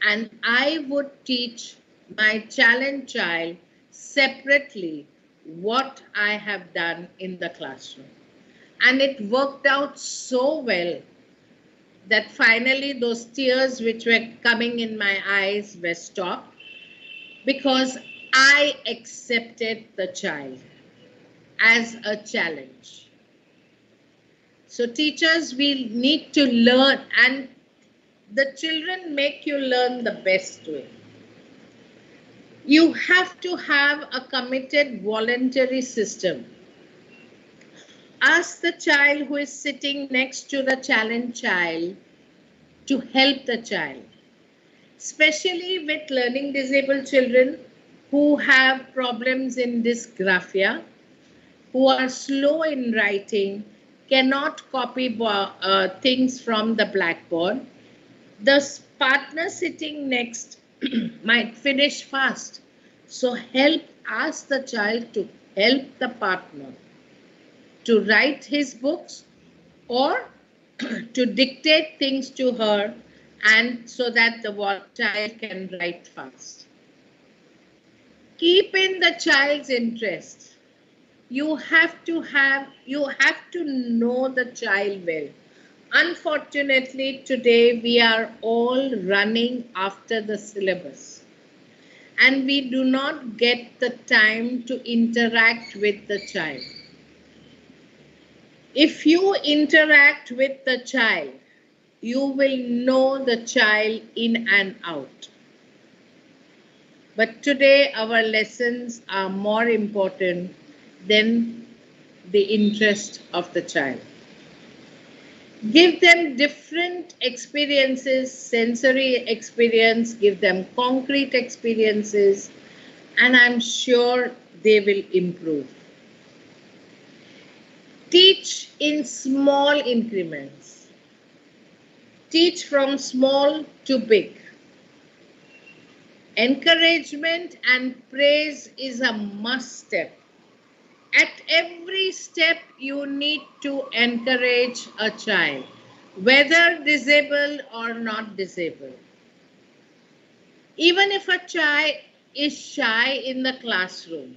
and I would teach my challenge child separately what I have done in the classroom. And it worked out so well that finally those tears which were coming in my eyes were stopped, because I accepted the child as a challenge. So teachers, we need to learn, and the children make you learn the best way. You have to have a committed voluntary system. Ask the child who is sitting next to the challenge child, to help the child, especially with learning disabled children who have problems in dysgraphia, who are slow in writing, cannot copy things from the blackboard. The partner sitting next might finish fast. So ask the child to help the partner to write his books or to dictate things to her, and so that the child can write fast. Keep in the child's interest. You have to know the child well. Unfortunately, today we are all running after the syllabus, and we do not get the time to interact with the child. If you interact with the child, you will know the child in and out. But today our lessons are more important than the interest of the child. Give them different experiences, sensory experience, give them concrete experiences, and I'm sure they will improve. Teach in small increments. Teach from small to big. Encouragement and praise is a must step. At every step, you need to encourage a child, whether disabled or not disabled. Even if a child is shy in the classroom,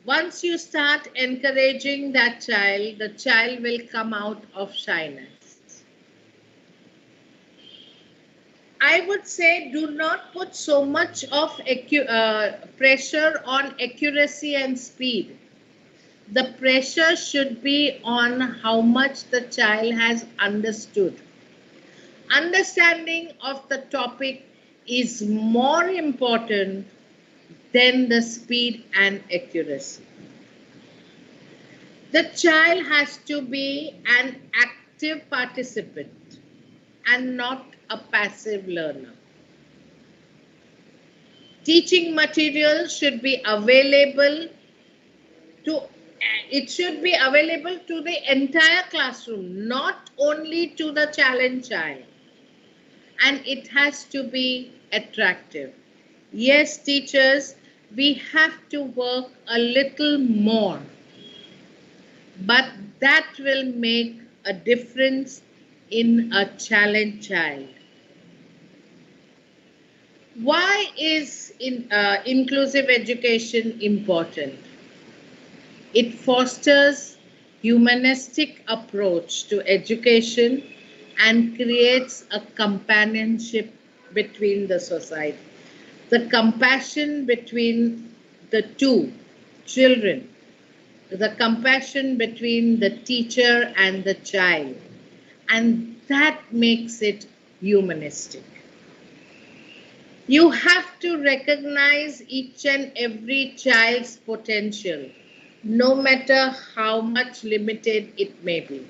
once you start encouraging that child, the child will come out of shyness. I would say do not put so much of pressure on accuracy and speed. The pressure should be on how much the child has understood. Understanding of the topic is more important than the speed and accuracy. The child has to be an active participant and not a passive learner. Teaching material should be available to the entire classroom, not only to the challenged child. And it has to be attractive. Yes, teachers, we have to work a little more, but that will make a difference in a challenged child. Why is inclusive education important? It fosters humanistic approach to education and creates a companionship between the society. The compassion between the two children, the compassion between the teacher and the child, and that makes it humanistic. You have to recognize each and every child's potential, no matter how much limited it may be.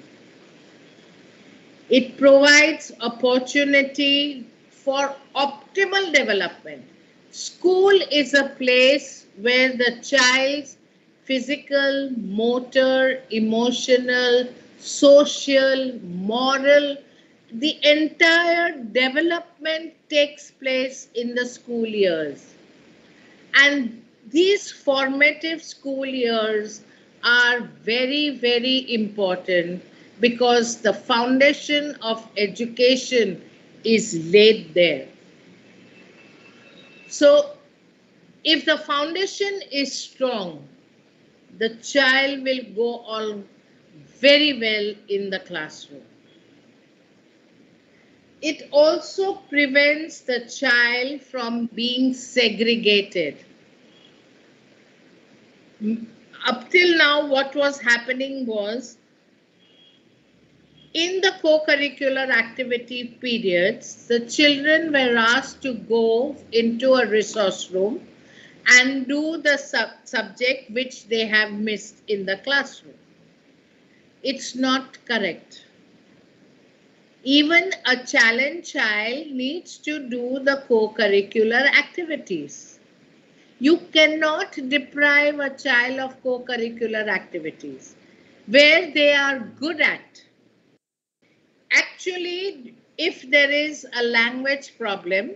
It provides opportunity for optimal development. School is a place where the child's physical, motor, emotional, social, moral, the entire development takes place in the school years. And these formative school years are very, very important because the foundation of education is laid there. So, if the foundation is strong, the child will go on very well in the classroom. It also prevents the child from being segregated. Up till now, what was happening was, in the co-curricular activity periods, the children were asked to go into a resource room and do the subject which they have missed in the classroom. It's not correct. Even a challenged child needs to do the co-curricular activities. You cannot deprive a child of co-curricular activities where they are good at. Actually, if there is a language problem,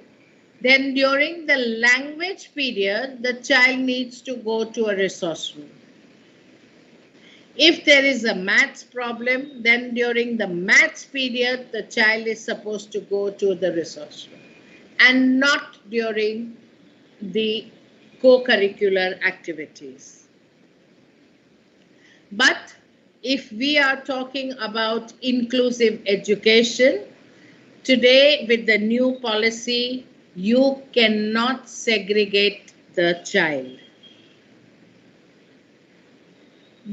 then during the language period, the child needs to go to a resource room. If there is a maths problem, then during the maths period, the child is supposed to go to the resource room and not during the co-curricular activities. But if we are talking about inclusive education, today with the new policy, you cannot segregate the child.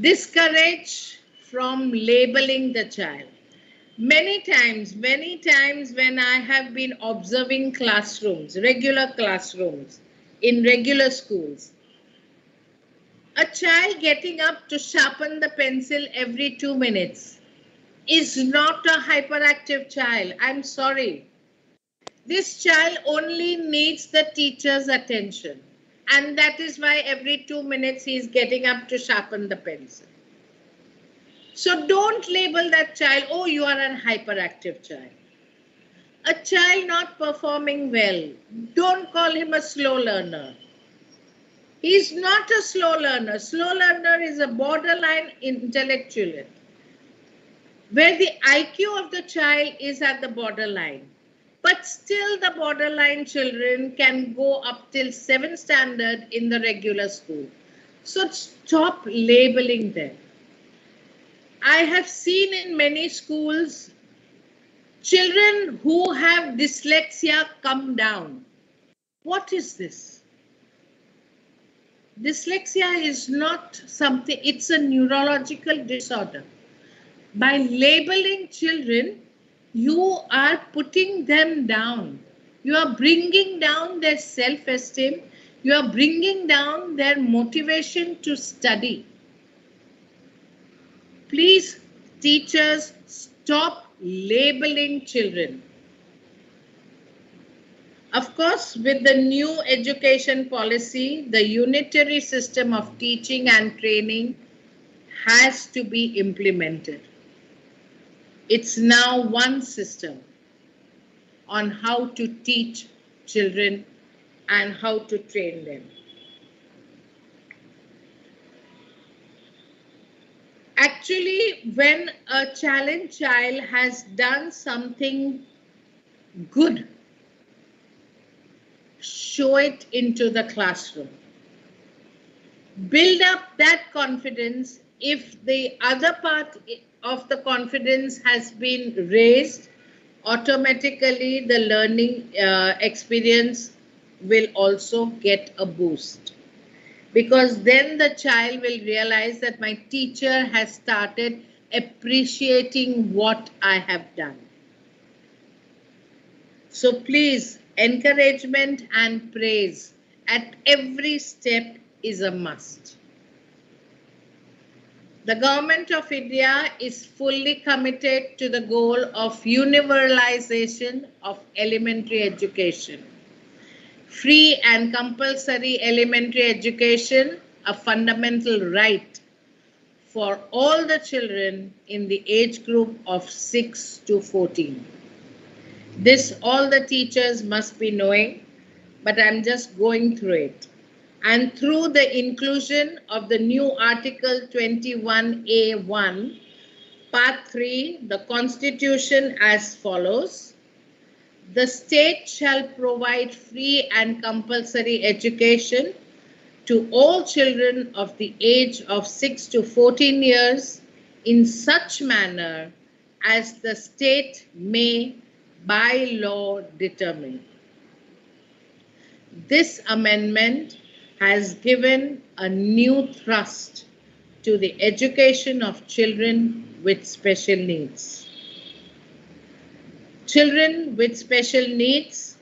Discourage from labeling the child. Many times when I have been observing classrooms, regular classrooms in regular schools, a child getting up to sharpen the pencil every 2 minutes is not a hyperactive child. I'm sorry. This child only needs the teacher's attention. And that is why every 2 minutes he is getting up to sharpen the pencil. So don't label that child, oh, you are an hyperactive child. A child not performing well, don't call him a slow learner. He is not a slow learner. Slow learner is a borderline intellectualist, where the IQ of the child is at the borderline. But still the borderline children can go up till 7th standard in the regular school. So stop labeling them. I have seen in many schools children who have dyslexia come down. What is this? Dyslexia is not something, it's a neurological disorder. By labeling children, you are putting them down. You are bringing down their self-esteem. You are bringing down their motivation to study. Please, teachers, stop labeling children. Of course, with the new education policy, the unitary system of teaching and training has to be implemented. It's now one system on how to teach children and how to train them. Actually, when a challenged child has done something good, show it into the classroom. Build up that confidence. If the other part of the confidence has been raised, automatically the learning experience will also get a boost. Because then the child will realize that my teacher has started appreciating what I have done. So please, encouragement and praise at every step is a must. The Government of India is fully committed to the goal of universalization of elementary education. Free and compulsory elementary education, a fundamental right for all the children in the age group of 6 to 14. This all the teachers must be knowing, but I'm just going through it. And through the inclusion of the new Article 21A1, Part 3, the Constitution as follows. The state shall provide free and compulsory education to all children of the age of 6 to 14 years in such manner as the state may by law determine. This amendment has given a new thrust to the education of children with special needs. Children with special needs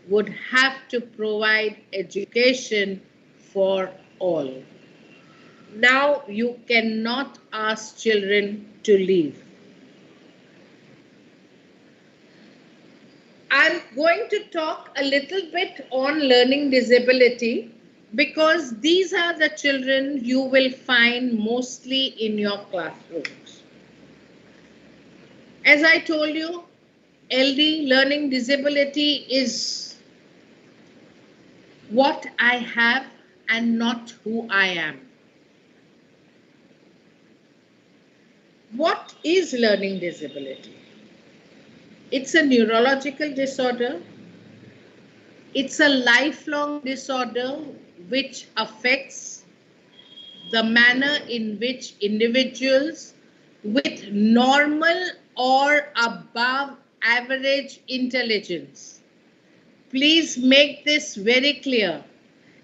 would have to provide education for all. Now you cannot ask children to leave. I'm going to talk a little bit on learning disability because these are the children you will find mostly in your classrooms. As I told you, LD, learning disability, is what I have and not who I am. What is learning disability? It's a neurological disorder. It's a lifelong disorder which affects the manner in which individuals with normal or above average intelligence. Please make this very clear.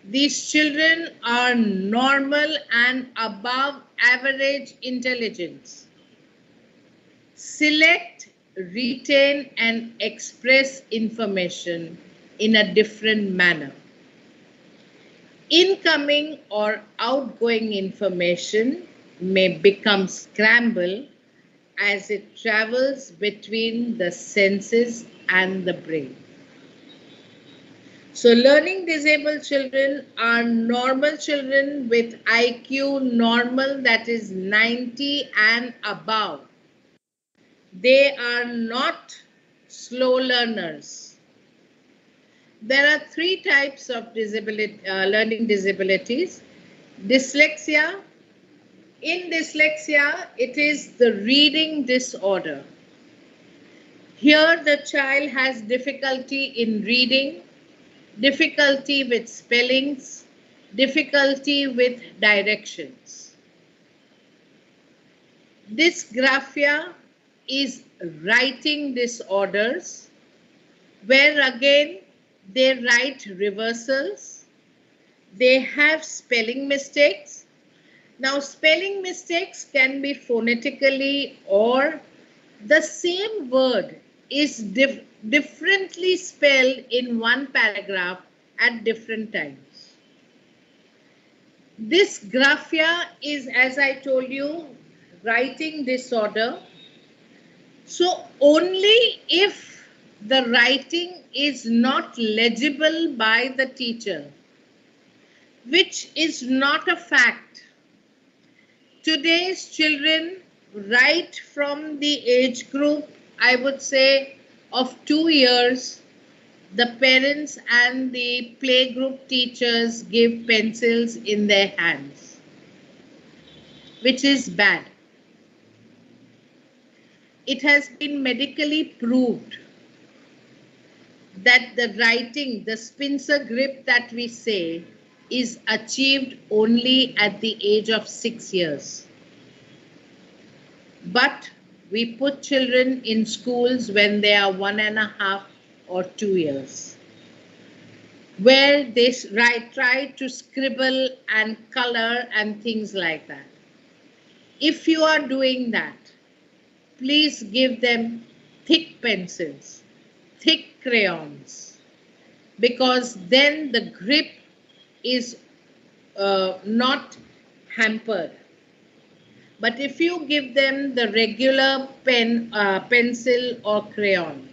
These children are normal and above average intelligence. Select, retain, and express information in a different manner. Incoming or outgoing information may become scrambled as it travels between the senses and the brain. So learning disabled children are normal children with IQ normal, that is 90 and above. They are not slow learners. There are three types of learning disabilities. Dyslexia. In dyslexia, it is the reading disorder. Here the child has difficulty in reading, difficulty with spellings, difficulty with directions. Dysgraphia is writing disorders, where again they write reversals, they have spelling mistakes. Now, spelling mistakes can be phonetically, or the same word is differently spelled in one paragraph at different times. Dysgraphia is, as I told you, writing disorder. So only if the writing is not legible by the teacher, which is not a fact. Today's children write from the age group, I would say, of 2 years. The parents and the playgroup teachers give pencils in their hands, which is bad. It has been medically proved that the writing, the pincer grip that we say, is achieved only at the age of 6 years. But we put children in schools when they are 1.5 or 2 years, where they try to scribble and color and things like that. If you are doing that, please give them thick pencils, thick crayons, because then the grip is not hampered. But if you give them the regular pencil or crayon,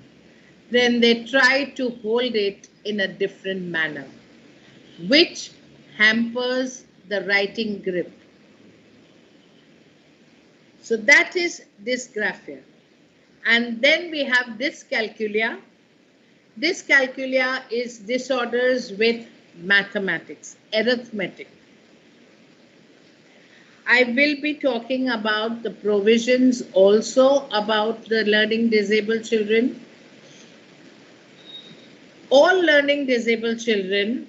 then they try to hold it in a different manner, which hampers the writing grip. So that is dysgraphia. And then we have dyscalculia. Dyscalculia is disorders with mathematics, arithmetic. I will be talking about the provisions also about the learning disabled children. All learning disabled children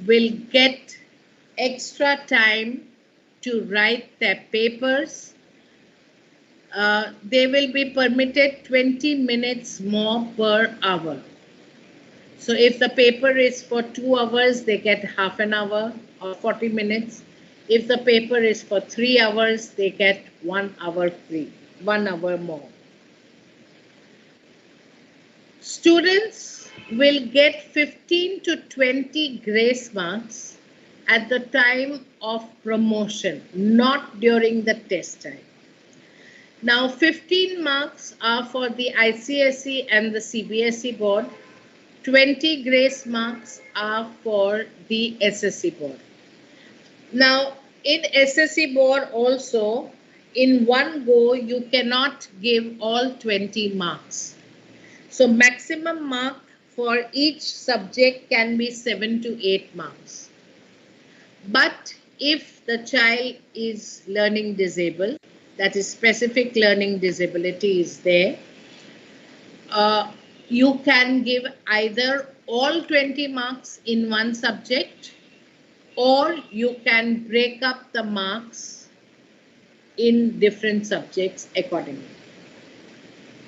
will get extra time to write their papers. They will be permitted 20 minutes more per hour. So if the paper is for 2 hours, they get half an hour or 40 minutes. If the paper is for 3 hours, they get 1 hour free, 1 hour more. Students will get 15 to 20 grace marks at the time of promotion, not during the test time. Now, 15 marks are for the ICSE and the CBSE board. 20 grace marks are for the SSE board. Now, in SSE board also, in one go, you cannot give all 20 marks. So maximum mark for each subject can be 7 to 8 marks. But if the child is learning disabled, that is specific learning disability is there, you can give either all 20 marks in one subject, or you can break up the marks in different subjects accordingly.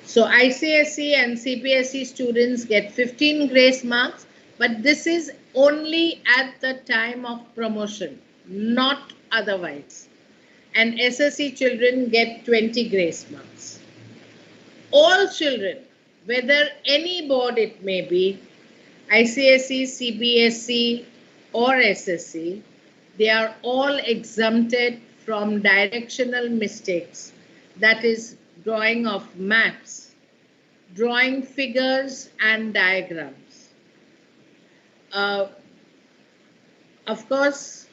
So ICSE and CBSE students get 15 grace marks, but this is only at the time of promotion, not otherwise. And SSE children get 20 grace marks. All children, whether any board it may be, ICSE, CBSE, or SSE, they are all exempted from directional mistakes, that is, drawing of maps, drawing figures and diagrams. Of course,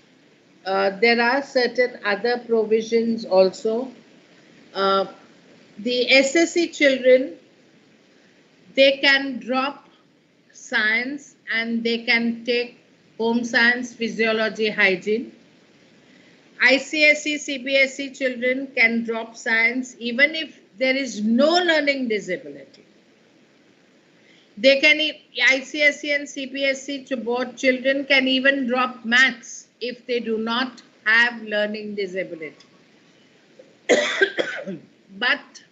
there are certain other provisions also. The SSE children, they can drop science and they can take home science, physiology, hygiene. ICSE, CBSE children can drop science even if there is no learning disability. They can, ICSE and CBSE to board children can even drop maths if they do not have learning disability. But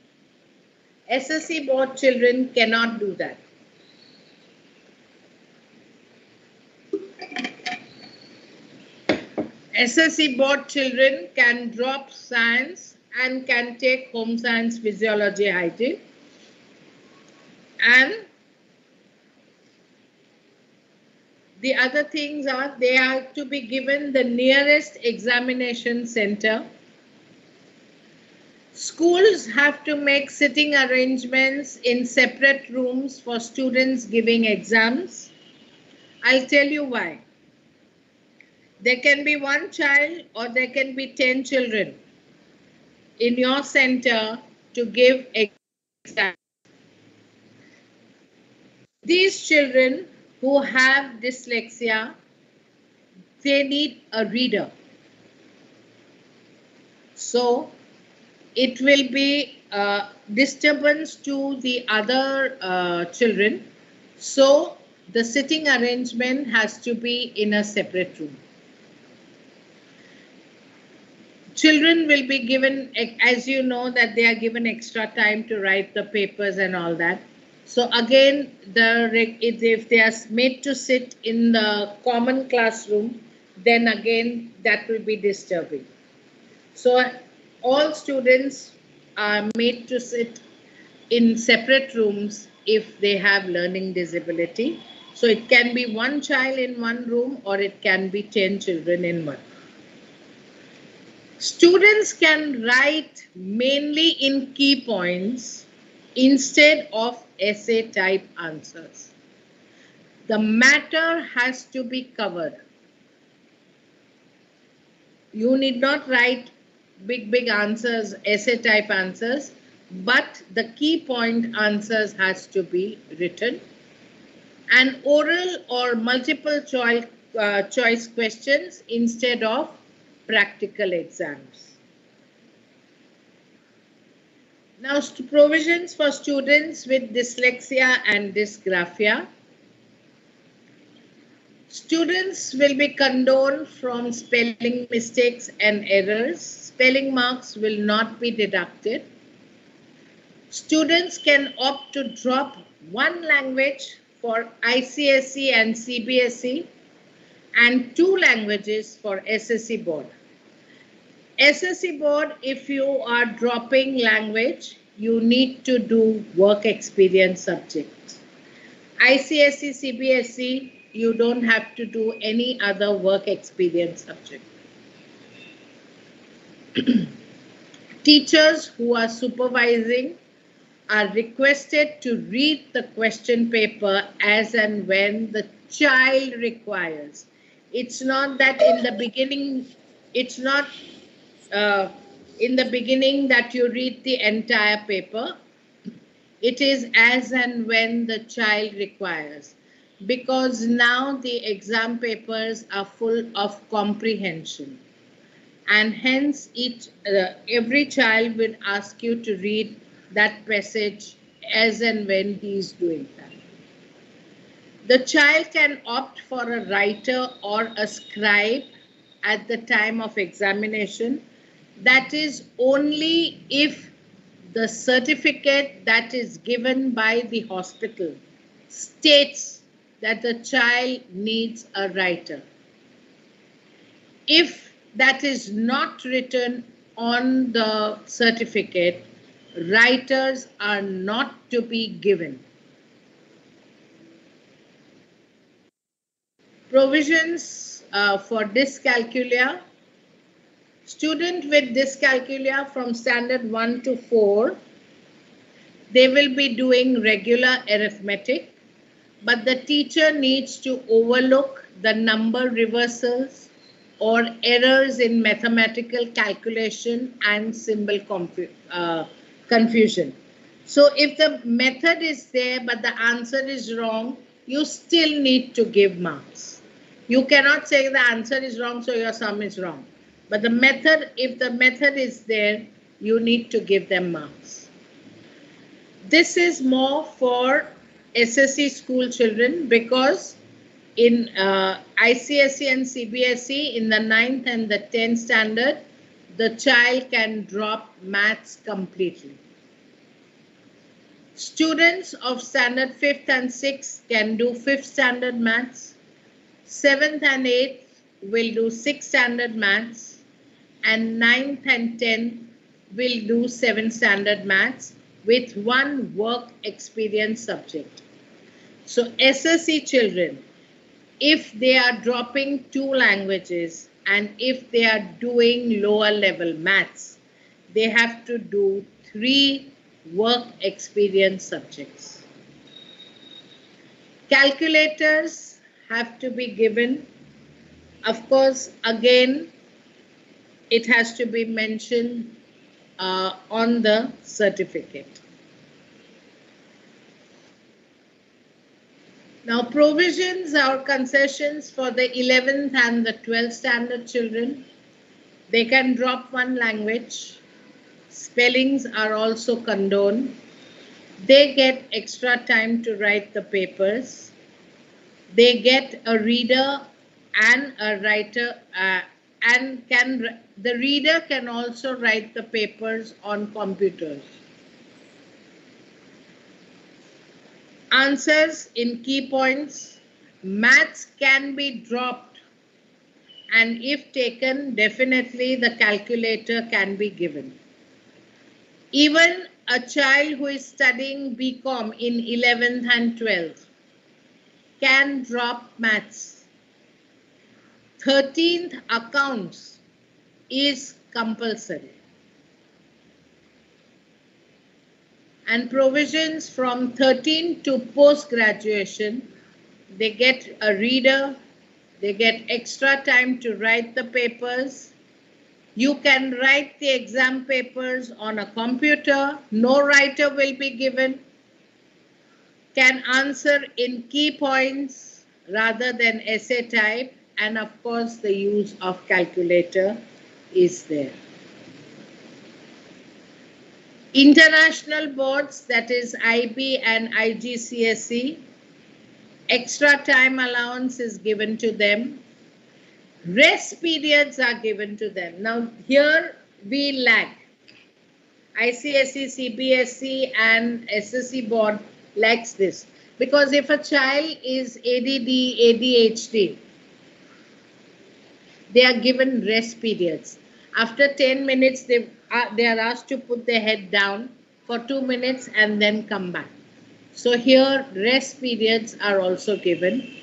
SSE board children cannot do that. SSE board children can drop science and can take home science, physiology, hygiene. And the other things are they have to be given the nearest examination center. Schools have to make sitting arrangements in separate rooms for students giving exams. I'll tell you why. There can be one child or there can be 10 children in your center to give exams. These children who have dyslexia, they need a reader. So it will be a disturbance to the other children. So the sitting arrangement has to be in a separate room. Children will be given, as you know, that they are given extra time to write the papers and all that. So again, if they are made to sit in the common classroom, then again, that will be disturbing. So all students are made to sit in separate rooms if they have learning disability. So it can be one child in one room or it can be 10 children in one. Students can write mainly in key points instead of essay type answers. The matter has to be covered. You need not write big answers, essay type answers, but the key point answers has to be written. And oral or multiple choice questions instead of practical exams. Now, provisions for students with dyslexia and dysgraphia. Students will be condoned from spelling mistakes and errors. Spelling marks will not be deducted. Students can opt to drop one language for ICSE and CBSE and 2 languages for SSE board. SSE board, if you are dropping language, you need to do work experience subjects. ICSE, CBSE, you don't have to do any other work experience subject. Teachers who are supervising are requested to read the question paper as and when the child requires. It's not that in the beginning, it's not uh, in the beginning that you read the entire paper. It is as and when the child requires. Because now the exam papers are full of comprehension. And hence every child will ask you to read that passage as and when he is doing that. The child can opt for a writer or a scribe at the time of examination. That is only if the certificate that is given by the hospital states that the child needs a writer. If that is not written on the certificate, writers are not to be given. Provisions for dyscalculia. Student with dyscalculia from standard 1 to 4, they will be doing regular arithmetic, but the teacher needs to overlook the number reversals or errors in mathematical calculation and symbol confusion. So if the method is there but the answer is wrong, you still need to give marks. You cannot say the answer is wrong, so your sum is wrong. But the method, if the method is there, you need to give them marks. This is more for SSC school children because in ICSE and CBSE in the 9th and the 10th standard, the child can drop maths completely. Students of standard 5th and 6th can do 5th standard maths. 7th and 8th will do 6th standard maths. And 9th and 10th will do 7th standard maths with one work experience subject. So SSC children, if they are dropping 2 languages and if they are doing lower level maths, they have to do 3 work experience subjects. Calculators have to be given. Of course, again, it has to be mentioned on the certificate. Now, provisions or concessions for the 11th and the 12th standard children. They can drop 1 language. Spellings are also condoned. They get extra time to write the papers. They get a reader and a writer the reader can also write the papers on computers. Answers in key points. Maths can be dropped, and if taken, definitely the calculator can be given. Even a child who is studying BCom in 11th and 12th can drop maths. 13th accounts is compulsory. And provisions from 13 to post-graduation, they get a reader, they get extra time to write the papers. You can write the exam papers on a computer, no writer will be given, can answer in key points rather than essay type, and of course the use of calculator is there. International boards, that is IB and IGCSE, extra time allowance is given to them. Rest periods are given to them. Now here we lag. ICSE, CBSE and SSC board lacks this. Because if a child is ADD, ADHD, they are given rest periods. After 10 minutes, they are asked to put their head down for 2 minutes and then come back. So here rest periods are also given.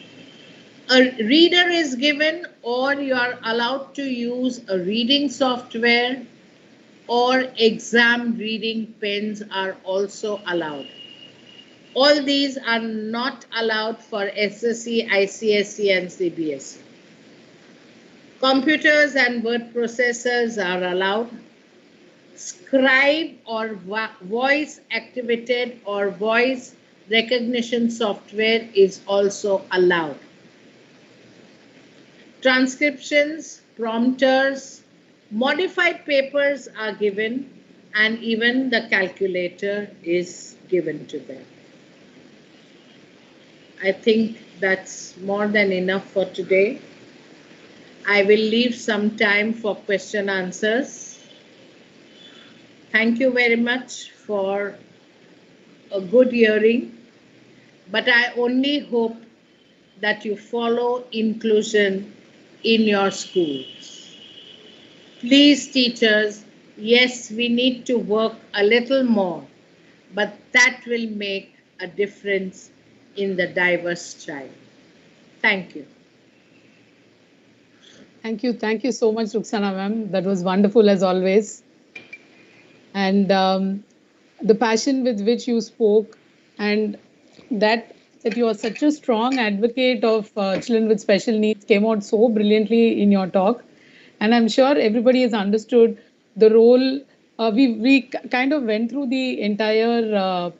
A reader is given, or you are allowed to use a reading software or exam reading pens are also allowed. All these are not allowed for SSC, ICSE, and CBSE. Computers and word processors are allowed. Scribe or voice activated or voice recognition software is also allowed. Transcriptions, prompters, modified papers are given, and even the calculator is given to them. I think that's more than enough for today. I will leave some time for question answers. Thank you very much for a good hearing, but I only hope that you follow inclusion in your schools. Please, teachers, yes, we need to work a little more, but that will make a difference in the diverse child. Thank you. Thank you so much, Rukhsana ma'am. That was wonderful as always. And the passion with which you spoke, and that you are such a strong advocate of children with special needs came out so brilliantly in your talk. And I'm sure everybody has understood the role. We kind of went through the entire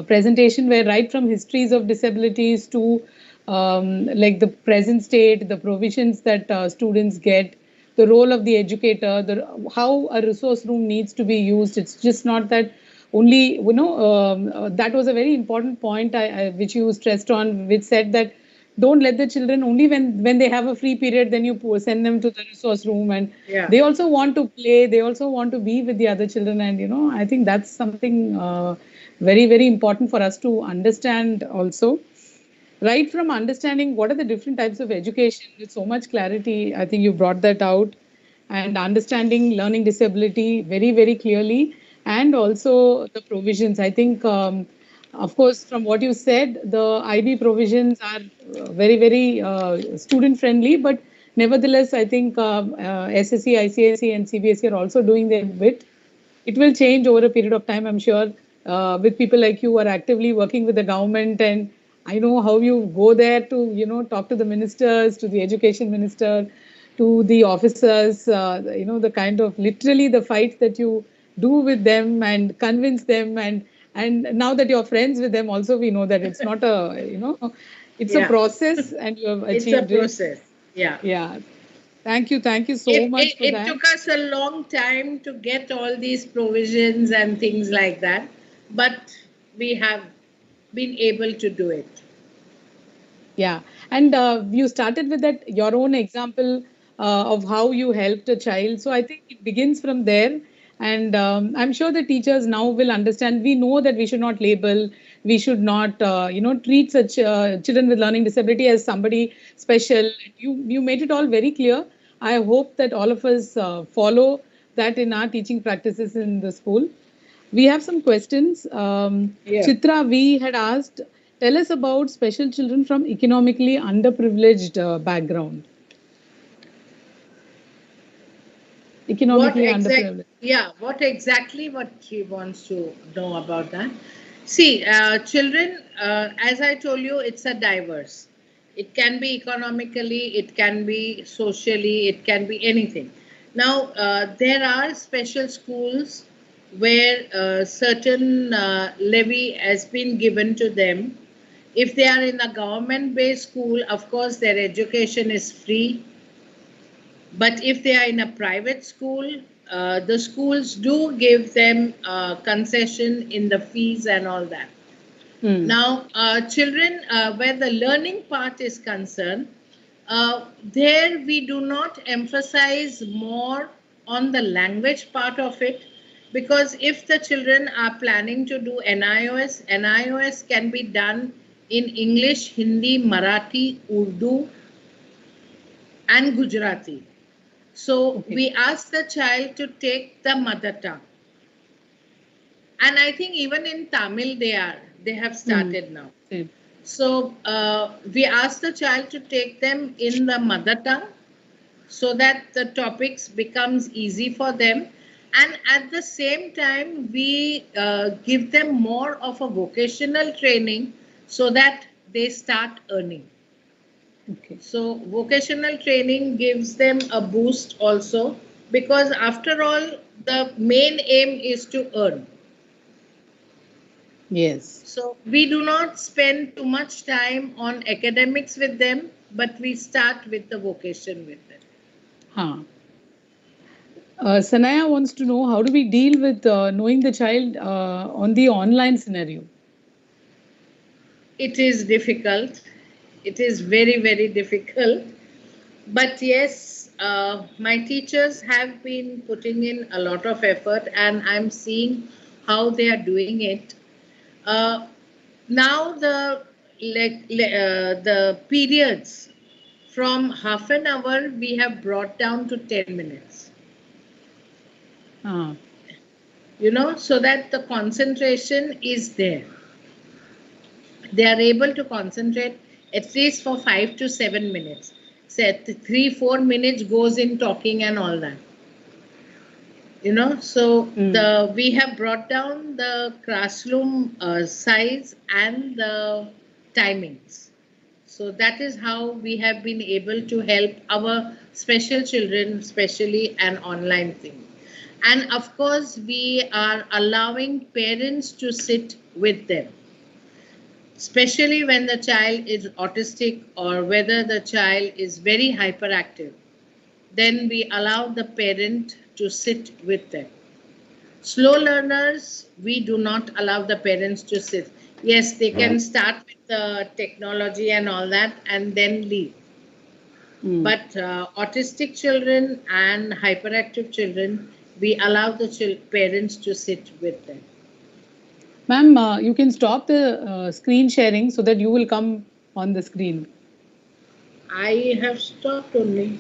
presentation, where right from histories of disabilities to like the present state, the provisions that students get, the role of the educator, how a resource room needs to be used. It's just not that only, that was a very important point which you stressed on, which said that don't let the children only when they have a free period, then you send them to the resource room, and they also want to play, they also want to be with the other children. And I think that's something very, very important for us to understand also. Right from understanding what are the different types of education with so much clarity, I think you brought that out, and understanding learning disability very, very clearly, and also the provisions. I think, of course, from what you said, the IB provisions are very, very student friendly, but nevertheless, I think SSC, ICSE, and CBSE are also doing their bit. It will change over a period of time, I'm sure, with people like you who are actively working with the government. And I know how you go there to, talk to the ministers, to the education minister, to the officers, the kind of literally the fight that you do with them and convince them. And now that you're friends with them also, we know that it's not it's a process, and you have achieved it. It's a process. Yeah. Thank you so much for that. It took us a long time to get all these provisions and things like that, but we have been able to do it. Yeah, and you started with that your own example of how you helped a child. So I think it begins from there, and I'm sure the teachers now will understand. We know that we should not label, we should not, treat such children with learning disability as somebody special. You made it all very clear. I hope that all of us follow that in our teaching practices in the school. We have some questions. Chitra, we had asked, tell us about special children from economically underprivileged background. Economically underprivileged. Yeah, what she wants to know about that. See, children, as I told you, it's a diverse. It can be economically, it can be socially, it can be anything. Now, there are special schools where certain levy has been given to them. If they are in a government-based school, of course, their education is free. But if they are in a private school, the schools do give them concession in the fees and all that. Now, children, where the learning part is concerned, there we do not emphasize more on the language part of it, because if the children are planning to do NIOS can be done in English, Hindi, Marathi, Urdu, and Gujarati. So we ask the child to take the mother tongue. And I think even in Tamil they have started now. So we ask the child to take them in the mother tongue so that the topics becomes easy for them. And at the same time, we give them more of a vocational training so that they start earning. Okay. So vocational training gives them a boost also, because after all, the main aim is to earn. Yes. So we do not spend too much time on academics with them, but we start with the vocation with them. Huh. Sanaya wants to know, how do we deal with knowing the child on the online scenario? It is difficult. It is very, very difficult. But yes, my teachers have been putting in a lot of effort, and I'm seeing how they are doing it. Uh, Now the periods from half an hour we have brought down to 10 minutes. Ah, So that the concentration is there. They are able to concentrate at least for 5 to 7 minutes. Say 3 4 minutes goes in talking and all that. So we have brought down the classroom size and the timings. So that is how we have been able to help our special children, especially an online thing. And of course, we are allowing parents to sit with them, especially when the child is autistic or whether the child is very hyperactive. Then we allow the parent to sit with them. Slow learners, we do not allow the parents to sit. Yes, they can start with the technology and all that and then leave. But autistic children and hyperactive children, we allow the parents to sit with them. Ma'am, you can stop the screen sharing so that you will come on the screen. I have stopped only.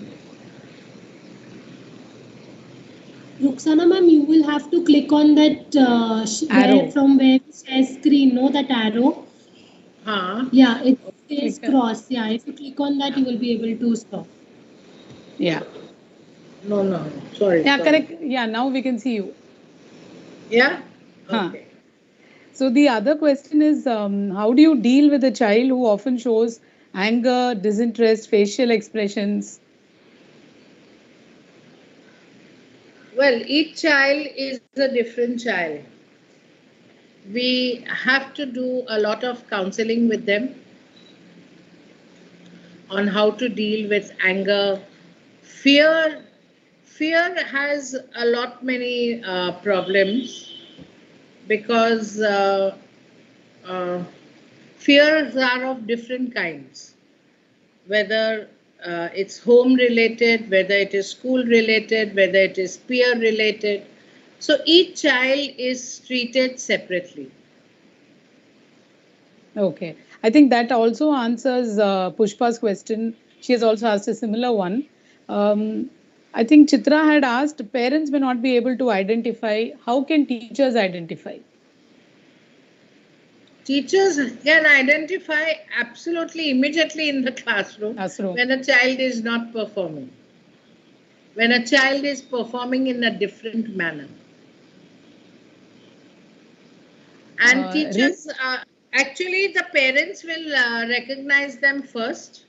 Ruxana ma'am, you will have to click on that Arrow. from where it says screen, that arrow. Yeah, it says cross. Yeah, if you click on that, you will be able to stop. Yeah. No, sorry. Yeah, sorry. correct. Yeah, now we can see you. Yeah? Huh. Okay. So the other question is, how do you deal with a child who often shows anger, disinterest, facial expressions? Well, each child is a different child. We have to do a lot of counseling with them on how to deal with anger. Fear has a lot many problems, because fears are of different kinds, whether it's home related, whether it is school related, whether it is peer related. So each child is treated separately. Okay. I think that also answers Pushpa's question. She has also asked a similar one. I think Chitra had asked, parents may not be able to identify. How can teachers identify? Teachers can identify absolutely immediately in the classroom when a child is not performing, when a child is performing in a different manner. And teachers, actually, the parents will recognize them first.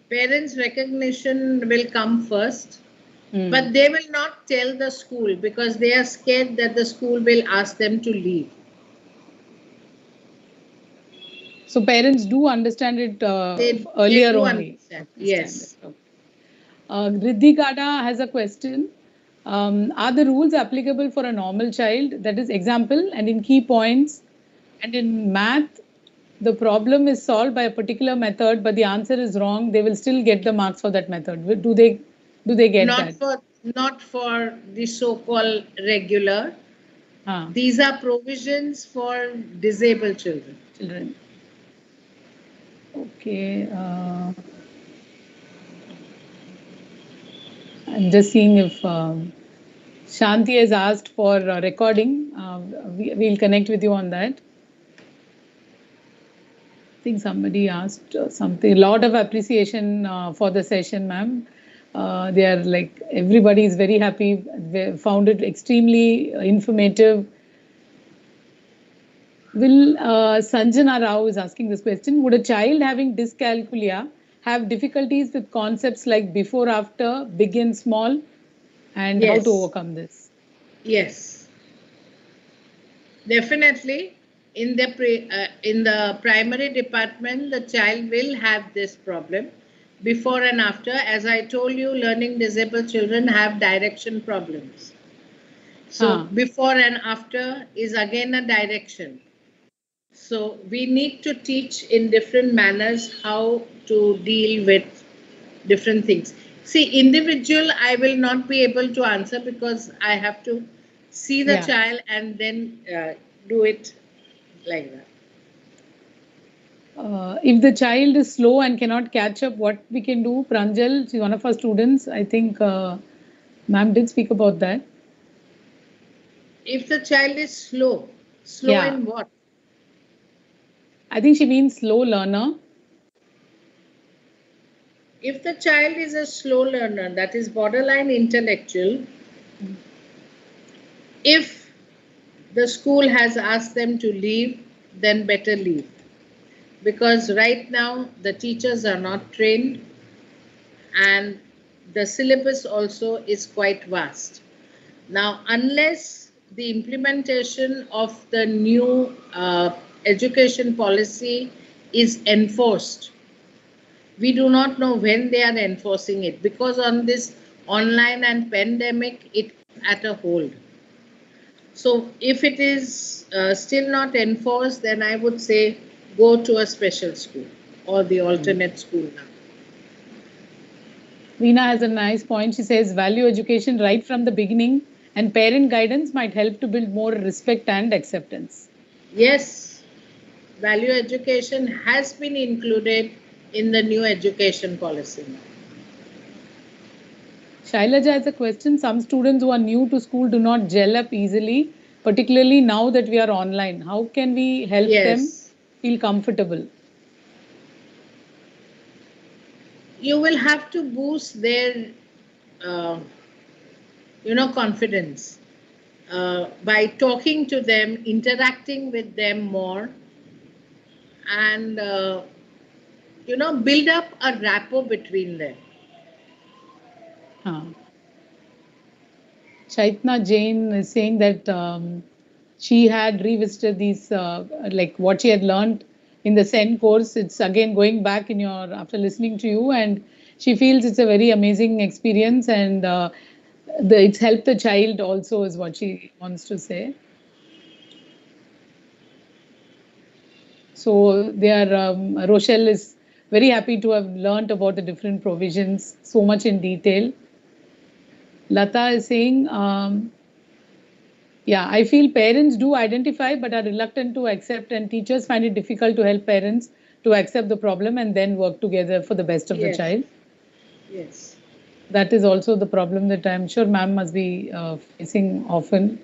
Parents' recognition will come first, but they will not tell the school because they are scared that the school will ask them to leave. So parents do understand it earlier they do only. Understand. Yes. Riddhi Gada has a question. Are the rules applicable for a normal child? That is example, and in key points, and in math, the problem is solved by a particular method, but the answer is wrong. They will still get the marks for that method. Do they get that? Not for the so-called regular. These are provisions for disabled children. Okay. I'm just seeing if Shanti has asked for recording. We'll connect with you on that. I think somebody asked something. A lot of appreciation for the session, ma'am. They are like, everybody is very happy. They found it extremely informative. Sanjana Rao is asking this question. Would a child having dyscalculia have difficulties with concepts like before, after, big and small, and how to overcome this? Yes. Definitely. In the primary department, the child will have this problem. Before and after, as I told you, learning disabled children have direction problems. So before and after is again a direction. So we need to teach in different manners how to deal with different things. See, individual, I will not be able to answer because I have to see the child and then do it like that. If the child is slow and cannot catch up, what we can do? Pranjal, she's one of our students. I think ma'am did speak about that. If the child is slow in what? I think she means slow learner. If the child is a slow learner, that is borderline intellectual, if the school has asked them to leave, then better leave. Because right now the teachers are not trained and the syllabus also is quite vast. Now, unless the implementation of the new education policy is enforced, we do not know when they are enforcing it, because on this online and pandemic, it's at a hold. So if it is still not enforced, then I would say go to a special school or the alternate school now. Veena has a nice point. She says value education right from the beginning and parent guidance might help to build more respect and acceptance. Yes, value education has been included in the new education policy now. Shailaja has a question. Some students who are new to school do not gel up easily, particularly now that we are online. How can we help them feel comfortable? You will have to boost their, confidence by talking to them, interacting with them more, and, build up a rapport between them. Chaitna Jain is saying that she had revisited these, like what she had learned in the SEN course. It's again going back after listening to you, and she feels it's a very amazing experience, and it's helped the child also, is what she wants to say. So Rochelle is very happy to have learned about the different provisions so much in detail. Lata is saying, I feel parents do identify but are reluctant to accept, and teachers find it difficult to help parents to accept the problem and then work together for the best of the child. Yes. That is also the problem that I'm sure ma'am must be facing often.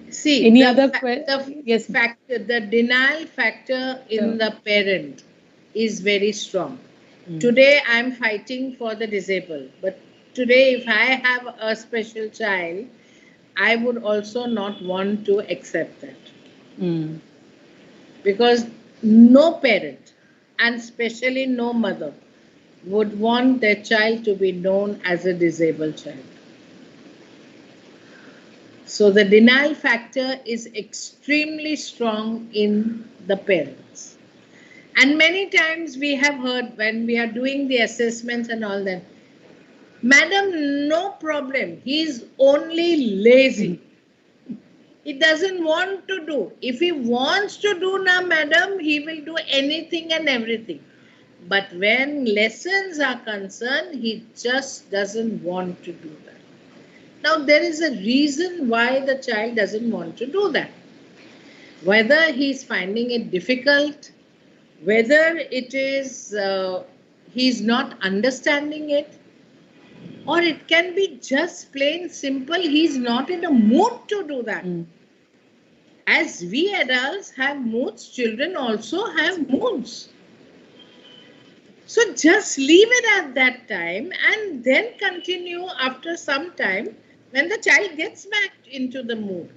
See, any the other the denial factor in the parent is very strong. Today I'm fighting for the disabled, but today if I have a special child, I would also not want to accept that. Because no parent, and especially no mother, would want their child to be known as a disabled child. So the denial factor is extremely strong in the parents. And many times we have heard when we are doing the assessments and all that, madam, no problem, he is only lazy. He doesn't want to do. If he wants to do now, madam, he will do anything and everything. But when lessons are concerned, he just doesn't want to do that. Now, there is a reason why the child doesn't want to do that. Whether he's finding it difficult, whether it is he's not understanding it, or it can be just plain simple, he's not in a mood to do that. As we adults have moods, children also have moods. So just leave it at that time and then continue after some time when the child gets back into the mood.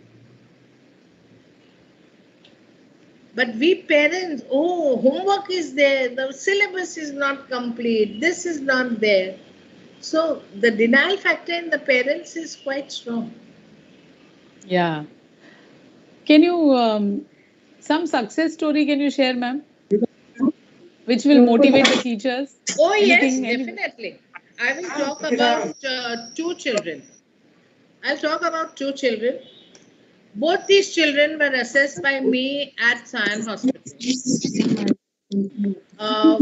But we parents, oh, homework is there, the syllabus is not complete, this is not there. So the denial factor in the parents is quite strong. Yeah. Can you, some success story can you share, ma'am? Which will motivate the teachers? Oh, yes, definitely. I will talk about two children. I'll talk about two children. Both these children were assessed by me at Sion Hospital.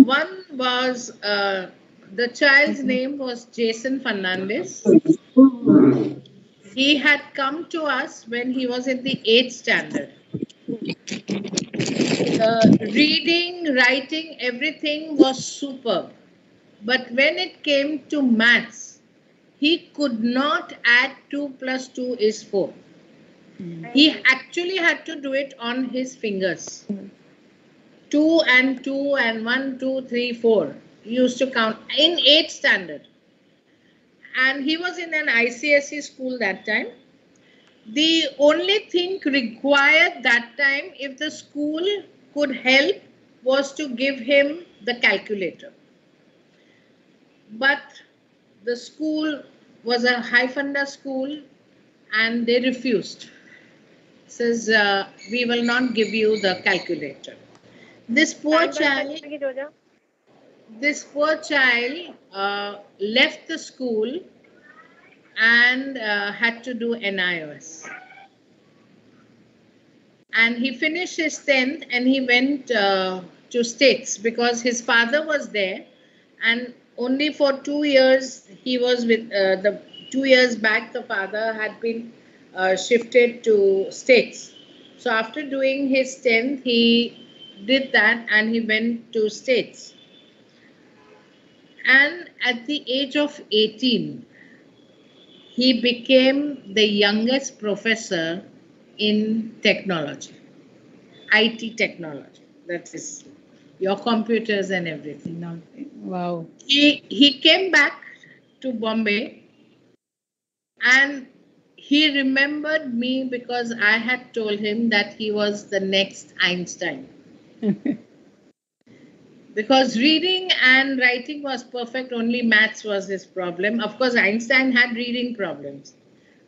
One was, the child's name was Jason Fernandez. He had come to us when he was in the 8th standard. Reading, writing, everything was superb. But when it came to maths, he could not add 2 plus 2 is 4. He actually had to do it on his fingers. 2 and 2 and 1, 2, 3, 4. He used to count in 8th standard. And he was in an ICSE school that time. The only thing required that time, if the school could help, was to give him the calculator. But the school was a high funder school and they refused. Says, we will not give you the calculator. This poor child left the school and had to do NIOS. And he finished his 10th and he went to States because his father was there, and only for 2 years he was with, 2 years back the father had been shifted to States. So after doing his 10th, he did that and he went to States. And at the age of 18, he became the youngest professor in technology, IT technology, that is your computers and everything. Wow. He came back to Bombay and he remembered me because I had told him that he was the next Einstein. Because reading and writing was perfect, only maths was his problem. Of course, Einstein had reading problems.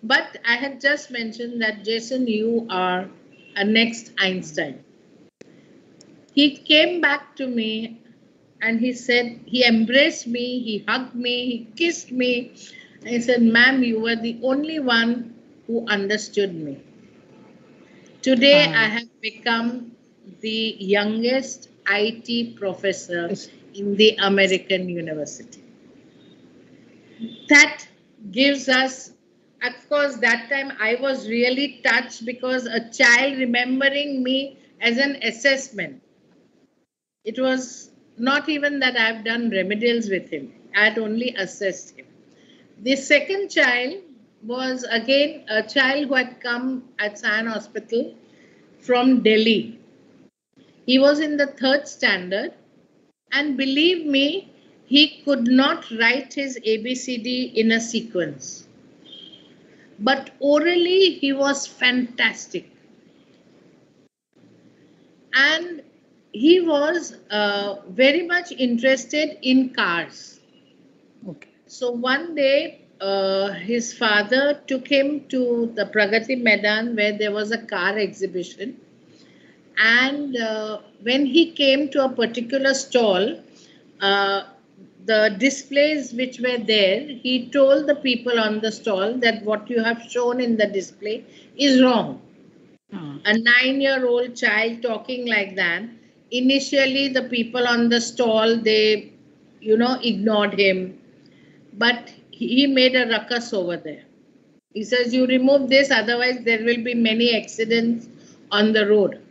But I had just mentioned that, Jason, you are a next Einstein. He came back to me and he said, he embraced me, he hugged me, he kissed me. And he said, ma'am, you were the only one who understood me. Today, I have become the youngest IT professor in the American university. That gives us, of course, that time I was really touched because a child remembering me as an assessment. It was not even that I've done remedials with him. I had only assessed him. The second child was again a child who had come at Sion Hospital from Delhi. He was in the 3rd standard, and believe me, he could not write his ABCD in a sequence. But orally, he was fantastic. And he was very much interested in cars. Okay. So one day, his father took him to the Pragati Maidan where there was a car exhibition. And when he came to a particular stall, the displays which were there, he told the people on the stall that what you have shown in the display is wrong. A 9-year-old child talking like that. Initially, the people on the stall, they, ignored him. But he made a ruckus over there. He says, you remove this, otherwise there will be many accidents on the road.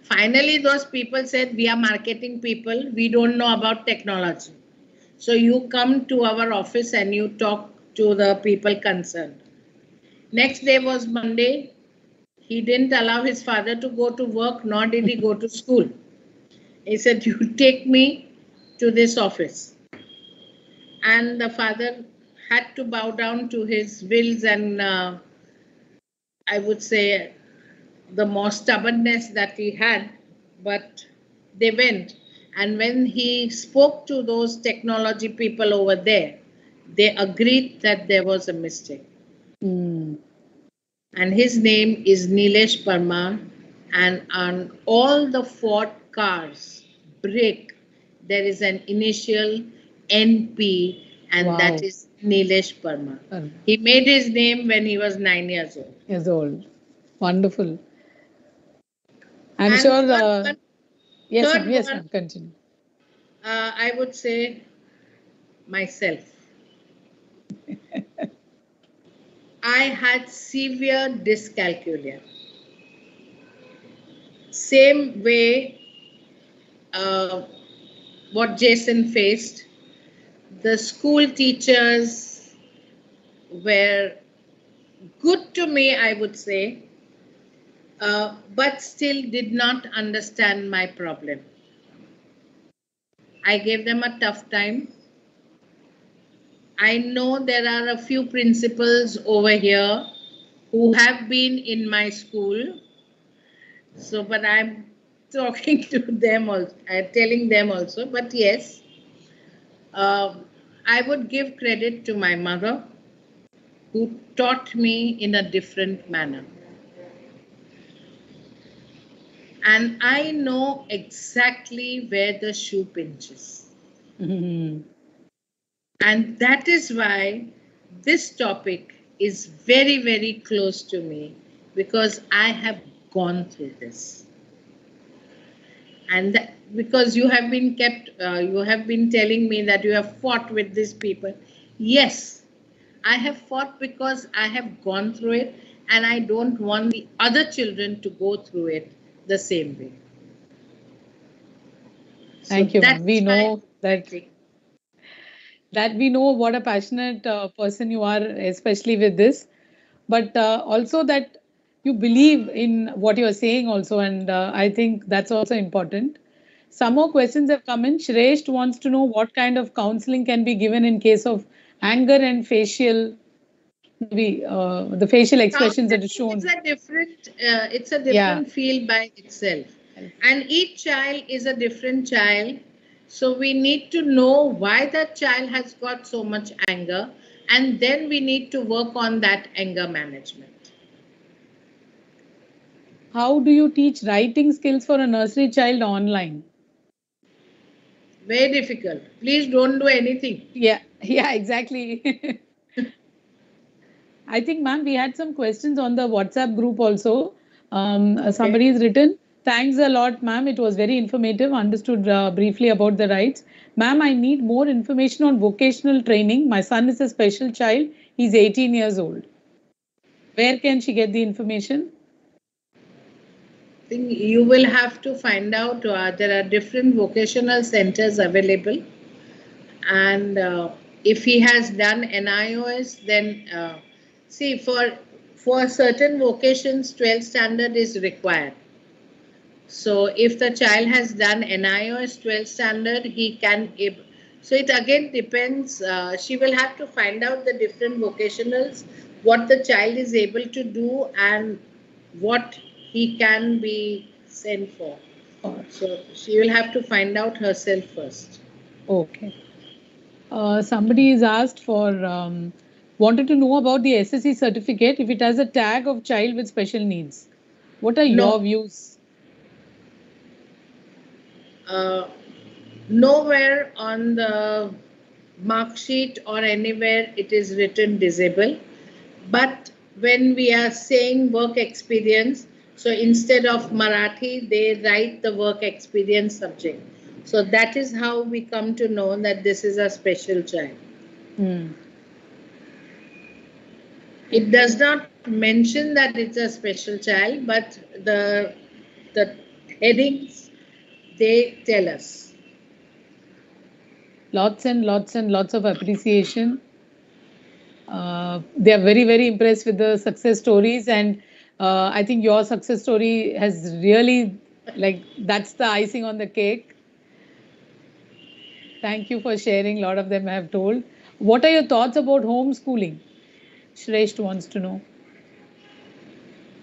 Finally, those people said, we are marketing people, we don't know about technology. So you come to our office and you talk to the people concerned. Next day was Monday. He didn't allow his father to go to work, nor did he go to school. He said, you take me to this office. And the father had to bow down to his wills and I would say the more stubbornness that he had, but they went. And when he spoke to those technology people over there, they agreed that there was a mistake. Mm. And his name is Nilesh Parmar. And on all the Ford cars, brake, there is an initial NP, and Wow. that is Nilesh Parmar. He made his name when he was 9 years old. Years old. Wonderful. I'm And sure. Yes, third ma'am. Yes, one, ma'am. Continue. I would say myself. I had severe dyscalculia. Same way what Jason faced. The school teachers were good to me, I would say, but still did not understand my problem. I gave them a tough time. I know there are a few principals over here who have been in my school. So, but I'm talking to them also, telling them also. But yes, I would give credit to my mother who taught me in a different manner. And I know exactly where the shoe pinches. Mm-hmm. And that is why this topic is very, very close to me, because I have gone through this. And because you have been telling me that you have fought with these people. Yes, I have fought because I have gone through it, and I don't want the other children to go through it the same way. Thank you, ma'am. We know that we know what a passionate person you are, especially with this, but also that you believe in what you are saying also, and I think that's also important. Some more questions have come in. Shresh wants to know what kind of counseling can be given in case of anger and facial, maybe the facial expressions that are shown. It's a different field by itself, and each child is a different child. So we need to know why that child has got so much anger, and then we need to work on that anger management. How do you teach writing skills for a nursery child online? Very difficult. Please don't do anything. Yeah, exactly. I think, ma'am, we had some questions on the WhatsApp group also. Somebody has written, thanks a lot, ma'am. It was very informative. Understood briefly about the rights. Ma'am, I need more information on vocational training. My son is a special child. He's 18 years old. Where can she get the information? I think you will have to find out. There are different vocational centers available. And if he has done NIOS, then see, for certain vocations, 12th standard is required. So if the child has done NIOS 12th standard, he can. So it again depends. She will have to find out the different vocationals, what the child is able to do, and what he can be sent for. So she will have to find out herself first. Okay. Somebody is asked for, wanted to know about the SSC certificate, if it has a tag of child with special needs. What are your views? Nowhere on the mark sheet or anywhere it is written disabled. But when we are saying work experience, so instead of Marathi, they write the work experience subject. So that is how we come to know that this is a special child. It does not mention that it's a special child, but the headings, they tell us. Lots and lots and lots of appreciation. They are very, very impressed with the success stories, and I think your success story has really, like, that's the icing on the cake. Thank you for sharing. A lot of them have told. What are your thoughts about homeschooling? Shresht wants to know.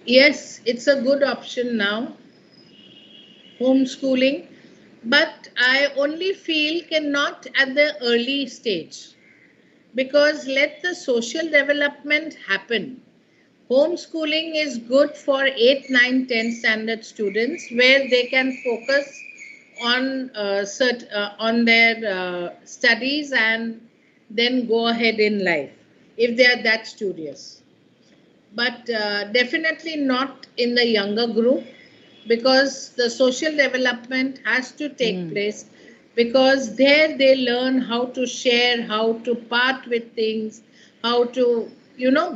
Yes, it's a good option now, homeschooling, but I only feel cannot at the early stage, because let the social development happen. Homeschooling is good for 8, 9, 10 standard students, where they can focus on on their studies and then go ahead in life if they are that studious. But definitely not in the younger group, because the social development has to take place, because there they learn how to share, how to part with things, how to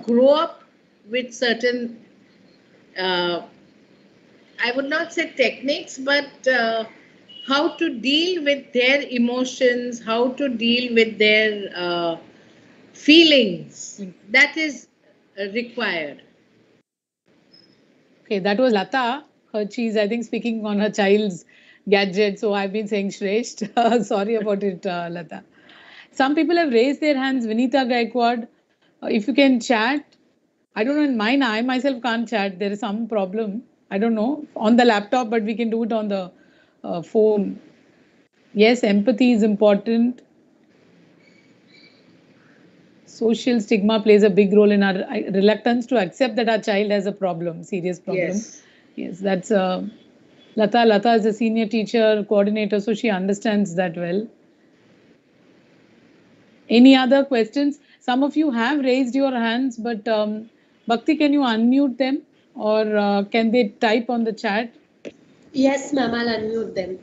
grow up with certain uh, I would not say techniques, but how to deal with their emotions, how to deal with their feelings. That is required. Okay, that was Lata. She's, I think, speaking on her child's gadget. So I've been saying Shresht. Sorry about it, Lata. Some people have raised their hands. Vinita Gaikwad, if you can chat. I don't know, in mine, I myself can't chat. There is some problem. I don't know, on the laptop, but we can do it on the phone. Yes, empathy is important. Social stigma plays a big role in our reluctance to accept that our child has a problem, serious problem. Yes. Yes, that's Lata. Lata is a senior teacher, coordinator, so she understands that well. Any other questions? Some of you have raised your hands, but Bhakti, can you unmute them, or can they type on the chat? Yes, ma'am, I'll unmute them.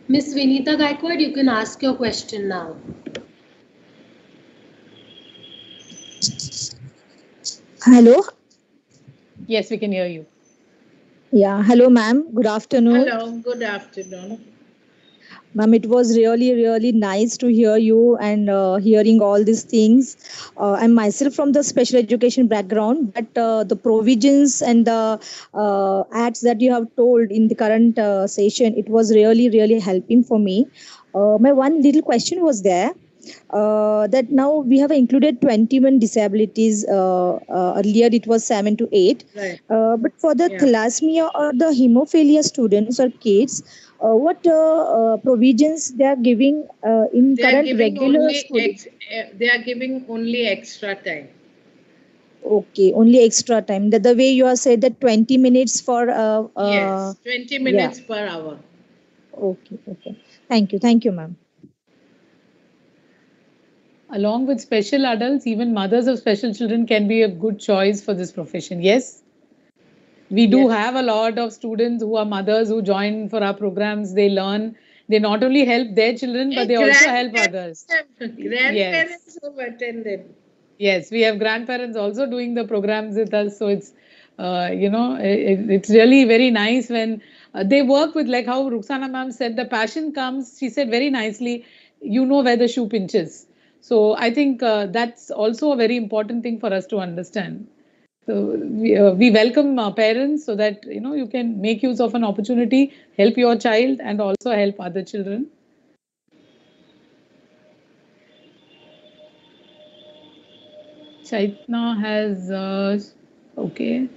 Miss Vinita Gaikwad, you can ask your question now. Hello. Yes, we can hear you. Yeah. Hello, ma'am. Good afternoon. Hello. Good afternoon. Ma'am, it was really, really nice to hear you and hearing all these things. I'm myself from the special education background, but the provisions and the acts that you have told in the current session, it was really, really helping for me. My one little question was there. That now we have included 21 disabilities. Earlier it was 7 to 8. Right. But for the thalassemia or the hemophilia students or kids, what provisions they are giving in They current regular schooling? They are giving only extra time. Okay, only extra time. The way you are said that 20 minutes for yes, 20 minutes per hour. Okay, okay. Thank you, ma'am. Along with special adults, even mothers of special children can be a good choice for this profession. Yes? We do have a lot of students who are mothers who join for our programs. They learn. They not only help their children, but they also help others. Grandparents have attended. Yes, we have grandparents also doing the programs with us. So it's, it's really very nice when they work with, like how Ruxana ma'am said, the passion comes, she said very nicely, where the shoe pinches. So I think that's also a very important thing for us to understand. So we welcome parents so that, you can make use of an opportunity, help your child and also help other children. Chaitna has, okay.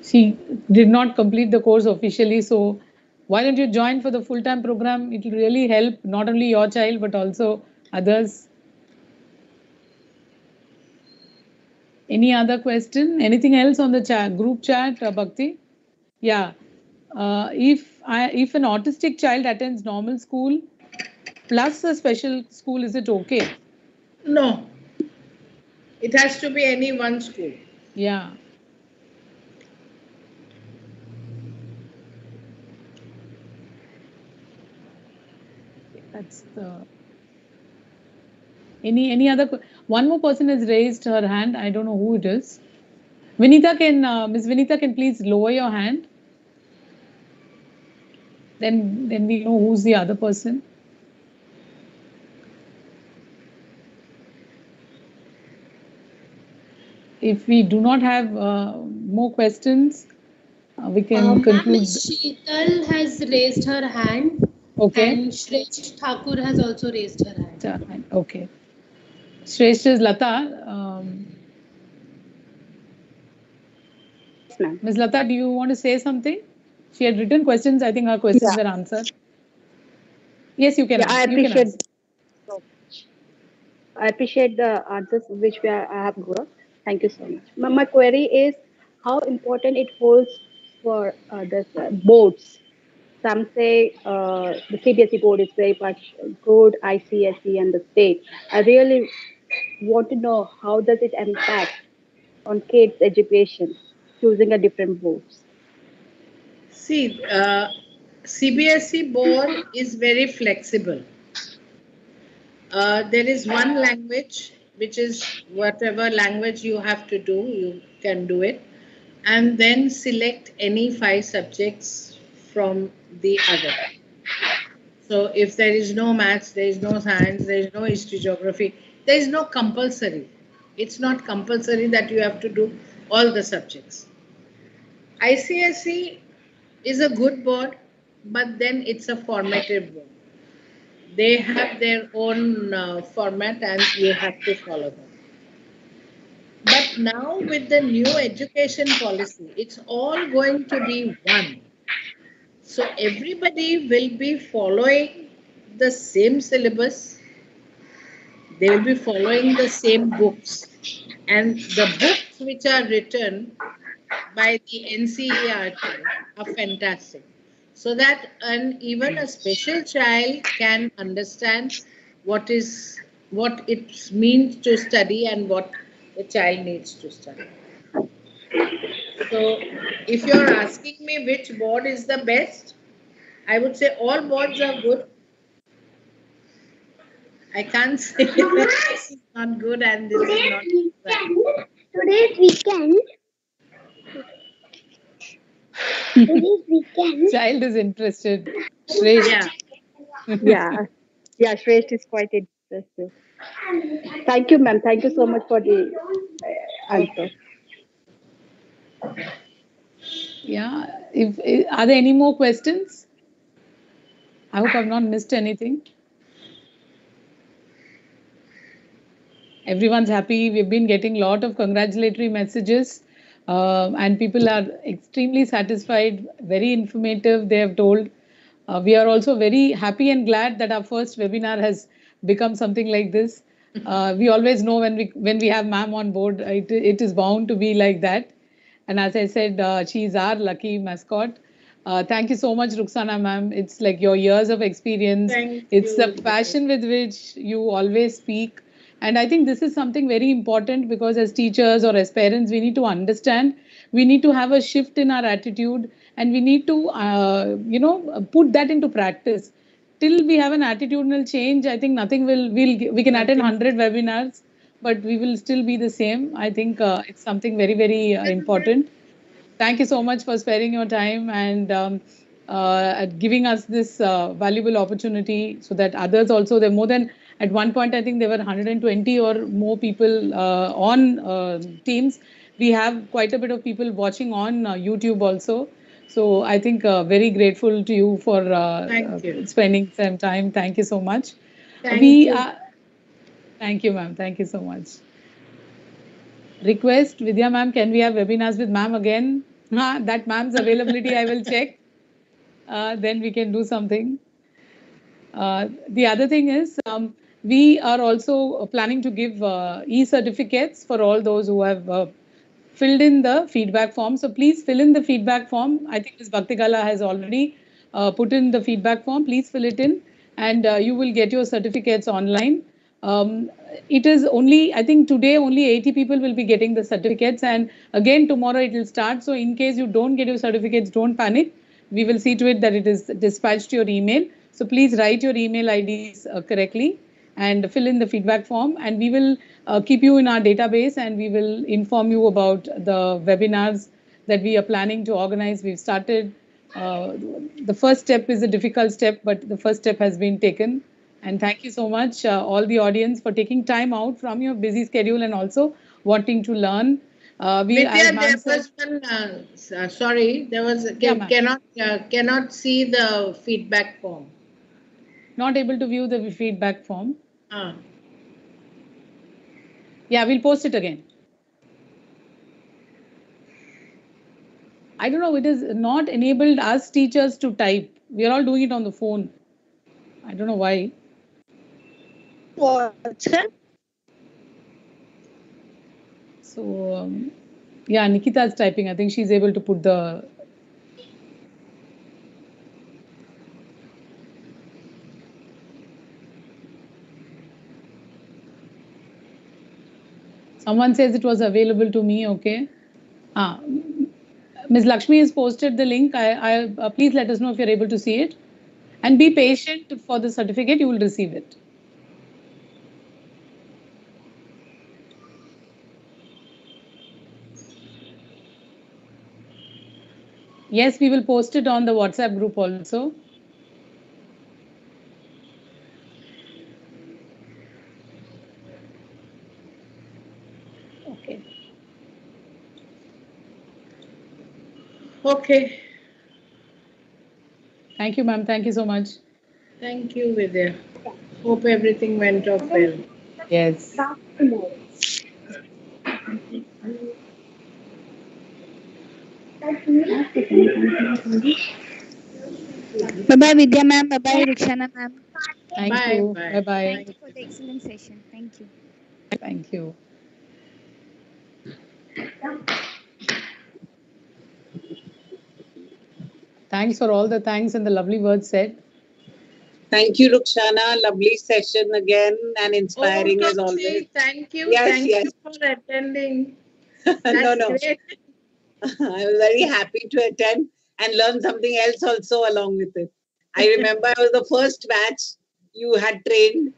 She did not complete the course officially. So why don't you join for the full-time program? It will really help not only your child, but also others. Any other question? Anything else on the chat, group chat, Bhakti? Yeah. If an autistic child attends normal school plus a special school, is it okay? No. It has to be any one school. Yeah. That's the... Any other... One more person has raised her hand. I don't know who it is. Vinita can, Miss Vinita, can please lower your hand? Then we know who's the other person. if we do not have more questions, we can conclude. Sheetal has raised her hand. Okay. And Shresh Thakur has also raised her hand. Okay. Shresh is Lata. Ms. Lata, do you want to say something? She had written questions. I think her questions were answered. Yes, you can. Yeah, I appreciate the answers which I have got. Thank you so much. My query is how important it holds for the boards. Some say the CBSE board is very much good, ICSE and the state. I really want to know how does it impact on kids' education choosing a different boards. See, CBSE board is very flexible. There is one language, which is whatever language you have to do, you can do it, and then select any 5 subjects from the other. So if there is no maths, there is no science, there is no history, geography, there is no compulsory. It's not compulsory that you have to do all the subjects. ICSE is a good board, but then it's a formative board. They have their own format and you have to follow them. But now with the new education policy, it's all going to be one. So everybody will be following the same syllabus. They will be following the same books. And the books which are written by the NCERT are fantastic. So that even a special child can understand what it means to study and what the child needs to study. So if you're asking me which board is the best, I would say all boards are good. I can't say that this is not good and this is not good. Today's weekend. Child is interested. Shresh. Yeah, Shresh is quite interested. Thank you, ma'am. Thank you so much for the answer. Yeah. Are there any more questions? I hope I've not missed anything. Everyone's happy. We've been getting a lot of congratulatory messages. And people are extremely satisfied, very informative, they have told. We are also very happy and glad that our first webinar has become something like this. We always know when we have ma'am on board, it is bound to be like that. And as I said, she's our lucky mascot. Thank you so much, Rukhsana ma'am. It's like your years of experience. It's the passion with which you always speak. And I think this is something very important because as teachers or as parents, we need to understand, we need to have a shift in our attitude and we need to, put that into practice. Till we have an attitudinal change, I think nothing we can attend 100 webinars, but we will still be the same. I think it's something very, very important. Thank you so much for sparing your time and giving us this valuable opportunity so that others also, there are more than, at one point, I think there were 120 or more people on Teams. We have quite a bit of people watching on YouTube also. So I think very grateful to you for spending some time. Thank you so much. Thank you, ma'am. Thank you so much. Request, Vidya ma'am, can we have webinars with ma'am again? That ma'am's availability I will check. Then we can do something. The other thing is, we are also planning to give e-certificates for all those who have filled in the feedback form. So please fill in the feedback form. I think Ms. Bhaktigala has already put in the feedback form. Please fill it in and you will get your certificates online. It is only, I think today only 80 people will be getting the certificates and again tomorrow it will start. So in case you don't get your certificates, don't panic. We will see to it that it is dispatched to your email. So please write your email IDs correctly and fill in the feedback form and we will keep you in our database and we will inform you about the webinars that we are planning to organize. We've started. The first step is a difficult step, but the first step has been taken. And thank you so much, all the audience, for taking time out from your busy schedule and also wanting to learn. We, as Vidya, ma'am there said, was one. Sorry, there was yeah, ma'am. cannot see the feedback form. Not able to view the feedback form. Ah. Yeah, we'll post it again. I don't know, it is not enabled us teachers to type. We are all doing it on the phone. I don't know why. WhatsApp? So, yeah, Nikita is typing. I think she's able to put the... Someone says it was available to me, okay. Ms. Lakshmi has posted the link. Please let us know if you're able to see it. And be patient for the certificate, you will receive it. Yes, we will post it on the WhatsApp group also. Okay. Okay. Thank you, ma'am. Thank you so much. Thank you, Vidya. Hope everything went off well. Yes. Bye-bye, Vidya ma'am. Bye-bye, Rukshana ma'am. Thank Bye, you. bye. Bye-bye. Thank you for the excellent session. Thank you. Thank you. Thanks for all the thanks and the lovely words said. Thank you, Rukshana. Lovely session again and inspiring as always. Thank you. Yes, Thank yes. you for attending. No. Great. I was very happy to attend and learn something else also along with it. I remember I was the first batch you had trained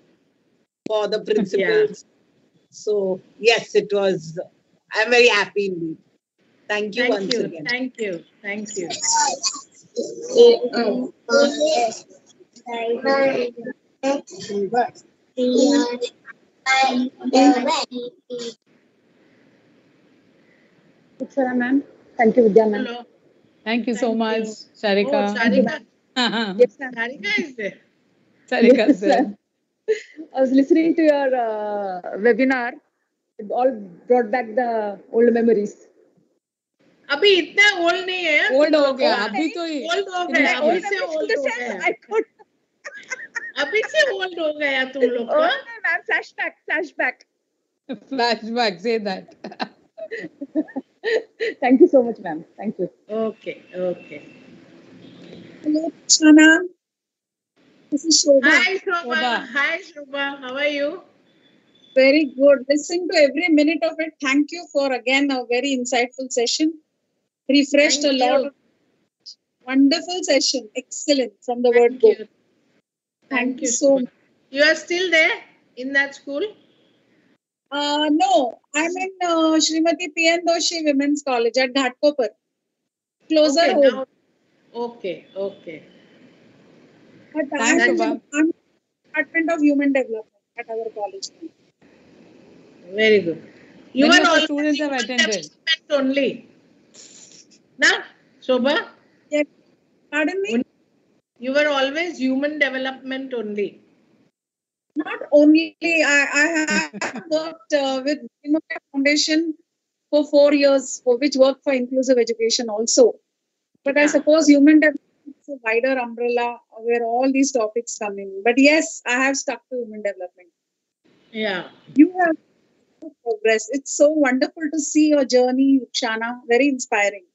for the principals. So, yes, it was. I'm very happy indeed. Thank you once again. Thank you. Thank you. Rukshana ma'am. Thank you, Vidya ma'am. Hello. Thank you so much, Sharika. Oh, Sarika. Yes, ma'am. Sarika is there. Sarika Yes, said. ma'am. I was listening to your webinar. It all brought back the old memories. अभी इतना old नहीं है old हो गया अभी तो old हो गया अभी से ओल्ड हो गया अभी से ओल्ड हो गया तुम लोग का ma'am flashback flashback say that. Thank you so much, ma'am. Thank you. Okay. Hello, Shana. This is Shobha. Hi, Shobha. How are you? Very good. Listening to every minute of it. Thank you for again a very insightful session. Refreshed a lot. Wonderful session. Excellent from the word go. Thank you so much. You are still there in that school? No, I'm in Srimati P.N. Doshi Women's College at Ghatkopar. Closer home. Okay. But I'm in the Department of Human Development at our college. Very good. You Many are of all the students have attended. Only. Now, Shobha? Yes. Pardon me? You were always human development only. Not only, I have worked with Democrat Foundation for 4 years, for which work for inclusive education also. But I suppose human development is a wider umbrella where all these topics come in. But yes, I have stuck to human development. Yeah. You have progress. It's so wonderful to see your journey, Shana. Very inspiring.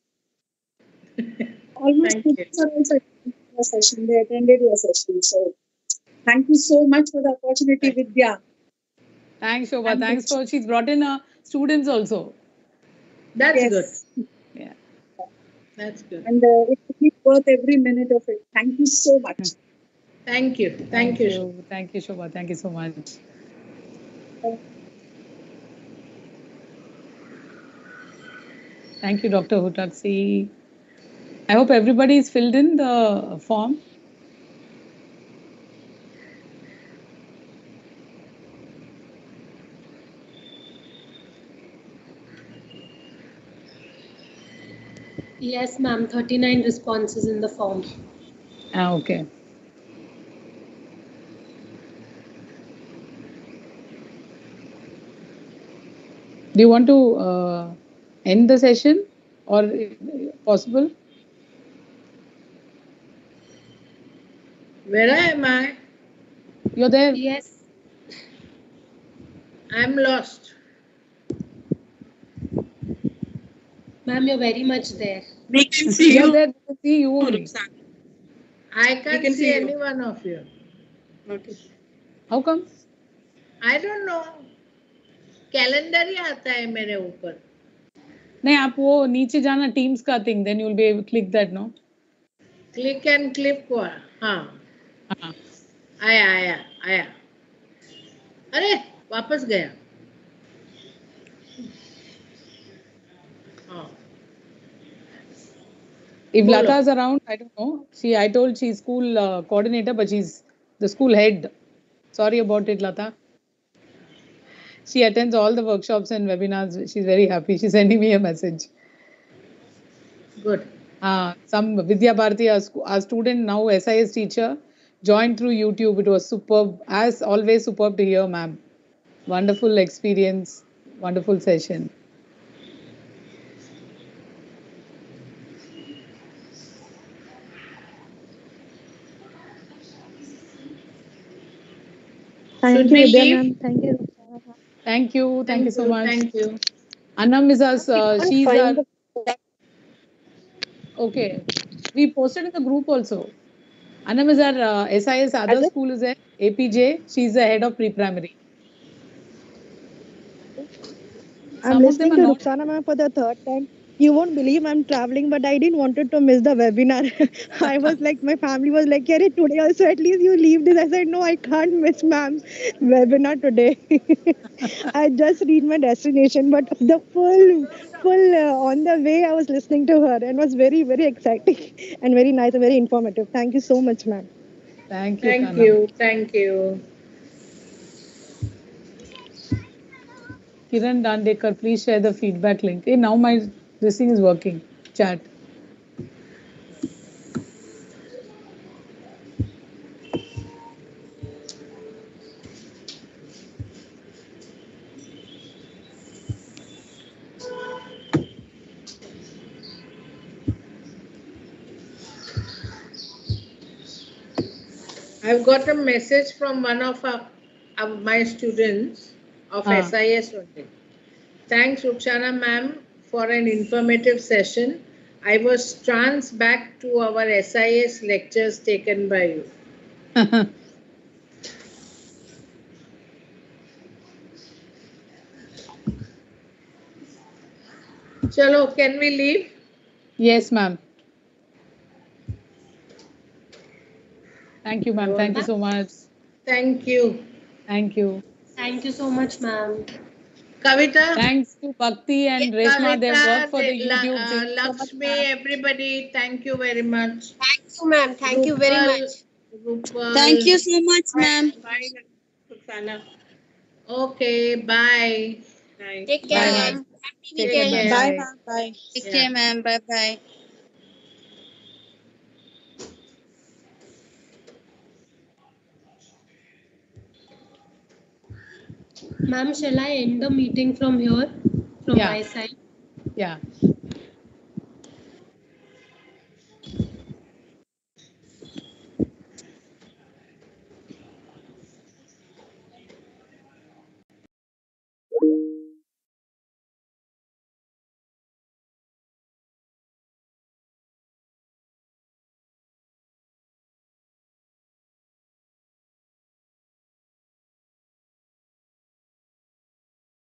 Almost students are also attending your session. They attended your session. So thank you so much for the opportunity, Vidya. Thanks, Shobha. Thanks for she's brought in students also. That's good. Yeah. That's good. And it's worth every minute of it. Thank you so much. Thank you. Thank you. Thank you, Shobha. Thank you so much. Thank you, Dr. Hutaksi. I hope everybody is filled in the form. Yes, ma'am. 39 responses in the form. Okay. Do you want to end the session or possible? Where am I? You're there. Yes. I'm lost. Ma'am, you're very much there. We can see You're you. there. We can see you only. I can't can see see you. any one of you. Okay. How come? I don't know. Calendar ही आता है मेरे ऊपर. नहीं आप वो नीचे जाना टीम्स का thing then you will be able click that no. Click and clip को हाँ. आया. अरे वापस गया. If Lata is around, I don't know. I told she's school coordinator, but she's the school head. Sorry about it, Lata. She attends all the workshops and webinars. She's very happy. She's sending me a message. Good. Some Vidya Bharati, our student, now SIS teacher, joined through YouTube. It was superb. As always, superb to hear, ma'am. Wonderful experience. Wonderful session. Thank you, Vidya ma'am. Thank you. Thank you. Thank you so much. Thank you. Annam is our, she's our, okay. We posted in the group also. Annam is our SIS, other school is there, APJ. She's the head of pre-primary. I'm listening to Rukhsana ma'am for the third time. You won't believe I'm traveling, but I didn't wanted to miss the webinar. I was like, my family was like, "Kare, today also at least you leave this." I said, "No, I can't miss ma'am's webinar today." I just reached my destination, but the full on the way I was listening to her and was very, very exciting and very nice and very informative. Thank you so much, ma'am. Thank you. Thank you. Kiran Dandekar, please share the feedback link. Hey, now this thing is working. Chat. I've got a message from one of my students of SIS only. Thanks, Rukhsana ma'am, for an informative session. I was trans back to our SIS lectures taken by you. Chalo, can we leave? Yes, ma'am. Thank you, ma'am. Thank you so much. Thank you. Thank you. Thank you so much, ma'am. Kavita. Thanks to Bhakti and Reshma. They work for the YouTube. Lakshmi, everybody, thank you very much. Thank you, ma'am. Thank you very much. Rupal. Thank you so much, ma'am. Bye, Rukhsana. Okay, bye. Bye. Take care, Bye, ma'am. ma'am. Happy Take weekend. care, Bye, bye. ma'am. Bye. Take care, ma'am. Bye-bye. Ma'am, shall I end the meeting from here, from my side? Yeah.